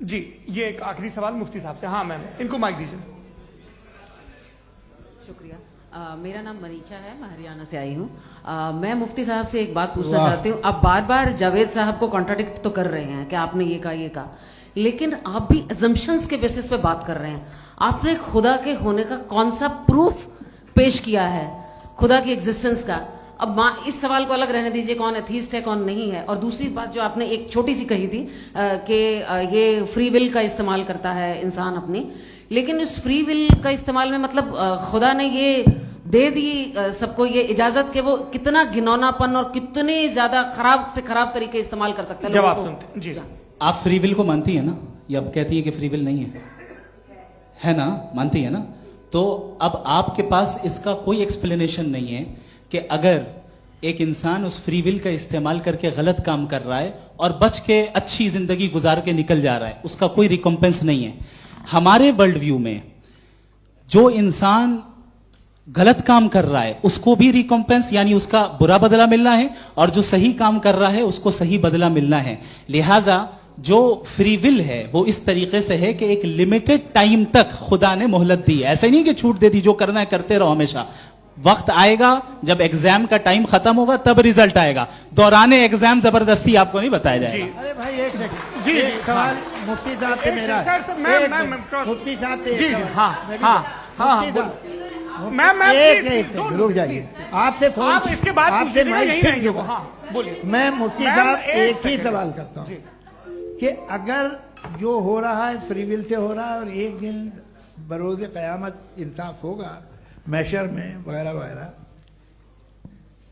جی یہ ایک آخری سوال مفتی صاحب سے. ہاں میم ان کو mic دیجیے. شکریہ. میرا نام منیچا ہے, میں ہریانہ سے آئی ہوں. میں مفتی صاحب سے ایک بات پوچھنا چاہتی ہوں. آپ بار بار جاوید صاحب کو کانٹراڈکٹ تو کر رہے ہیں کہ آپ نے یہ کہا, لیکن آپ بھی ازمپشنز کے بیسس پہ بات کر رہے ہیں. آپ نے خدا کے ہونے کا کون سا پروف پیش کیا ہے خدا کی ایگزسٹنس کا؟ اب اس سوال کو الگ رہنے دیجئے کون ایتھیسٹ ہے کون نہیں ہے. اور دوسری بات جو آپ نے ایک چھوٹی سی کہی تھی کہ یہ فری ول کا استعمال کرتا ہے انسان اپنی, لیکن اس فری ول کا استعمال میں مطلب خدا نے یہ دے دی سب کو یہ اجازت کہ وہ کتنا گھنونا پن اور کتنے زیادہ خراب سے خراب طریقے استعمال کر سکتا ہے. جواب سنتے جی. آپ فری ول کو مانتی ہیں نا, یا اب کہتی ہے کہ فری ول نہیں ہے نا, مانتی ہے نا؟ تو اب آپ کے پاس اس کا کوئی ایکسپلینیشن نہیں ہے کہ اگر ایک انسان اس فری ول کا استعمال کر کے غلط کام کر رہا ہے اور بچ کے اچھی زندگی گزار کے نکل جا رہا ہے, اس کا کوئی ریکمپنس نہیں ہے. ہمارے ورلڈ ویو میں جو انسان غلط کام کر رہا ہے اس کو بھی ریکمپنس یعنی اس کا برا بدلہ ملنا ہے, اور جو صحیح کام کر رہا ہے اس کو صحیح بدلہ ملنا ہے. لہٰذا جو فری ول ہے وہ اس طریقے سے ہے کہ ایک لمیٹڈ ٹائم تک خدا نے مہلت دی ہے. ایسا نہیں کہ چھوٹ دے دی, جو کرنا ہے کرتے رہو ہمیشہ. وقت آئے گا جب ایگزام کا ٹائم ختم ہوگا تب ریزلٹ آئے گا. دوران ایگزام زبردستی آپ کو نہیں بتایا جائے گا. ارے بھائی ایک سیکنڈ, جی سوال مفتی صاحب سے میرا, مفتی صاحب سے جی ہاں ہاں ہاں میم رک جائیے. آپ سے فون, آپ اس کے بعد آپ سے میں مفتی صاحب ایک ہی سوال کرتا ہوں کہ اگر جو ہو رہا ہے فری ول سے ہو رہا ہے اور ایک دن بروز قیامت انصاف ہوگا محشر میں وغیرہ وغیرہ,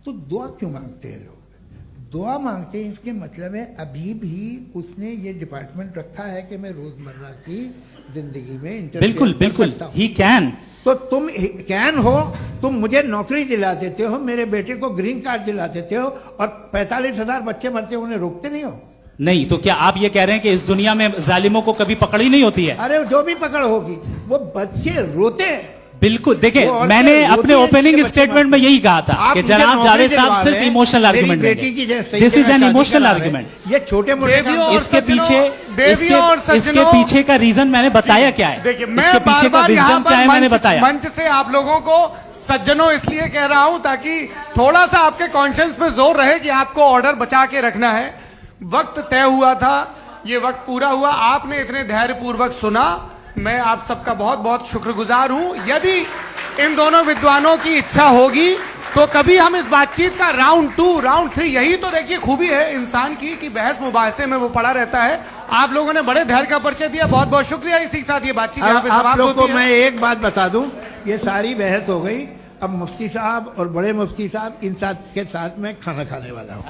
تو دعا کیوں مانگتے ہیں لوگ؟ دعا مانگتے ہیں اس کے مطلب ہے ابھی بھی اس نے یہ ڈپارٹمنٹ رکھا ہے کہ میں روزمرہ کی زندگی میں بالکل بالکل ہی کین. تو تم کین ہو, تم مجھے نوکری دلا دیتے ہو, میرے بیٹے کو گرین کارڈ دلا دیتے ہو, اور 45,000 بچے مرتے انہیں روکتے نہیں ہو. نہیں تو کیا آپ یہ کہہ رہے ہیں کہ اس دنیا میں ظالموں کو کبھی پکڑ ہی نہیں ہوتی ہے؟ ارے جو بھی پکڑ ہوگی وہ بچے روتے ہیں. بالکل دیکھیں, میں نے اپنے اوپننگ اسٹیٹمنٹ میں یہی کہا تھا کہ جناب جاوید صاحب صرف ایموشنل آرگومنٹ دیں گے. دس از این ایموشنل آرگومنٹ. یہ چھوٹے موٹے اس کے پیچھے کا ریزن میں نے بتایا کیا ہے, اس کے پیچھے کا ریزن کیا ہے میں نے بتایا. منچ سے آپ لوگوں کو سجنوں اس لیے کہہ رہا ہوں تاکہ تھوڑا سا آپ کے کانشنس پہ زور رہے کہ آپ کو آرڈر بچا کے رکھنا ہے. وقت طے ہوا تھا, یہ وقت پورا ہوا, آپ نے اتنے دھیرے پوروک سنا, میں آپ سب کا بہت بہت شکر گزار ہوں. یدی ان دونوں ودوانوں کی اچھا ہوگی تو کبھی ہم اس بات چیت کا راؤنڈ 2 راؤنڈ 3, یہی تو دیکھیے خوبی ہے انسان کی کہ بحث مباحثے میں وہ پڑا رہتا ہے. آپ لوگوں نے بڑے دھیر کا پرچہ دیا, بہت بہت شکریہ. اسی کے ساتھ یہ بات چیت آپ لوگ کو میں ایک بات بتا دوں, یہ ساری بحث ہو گئی, اب مفتی صاحب اور بڑے مفتی صاحب ان کے ساتھ میں کھانا کھانے والا ہوں.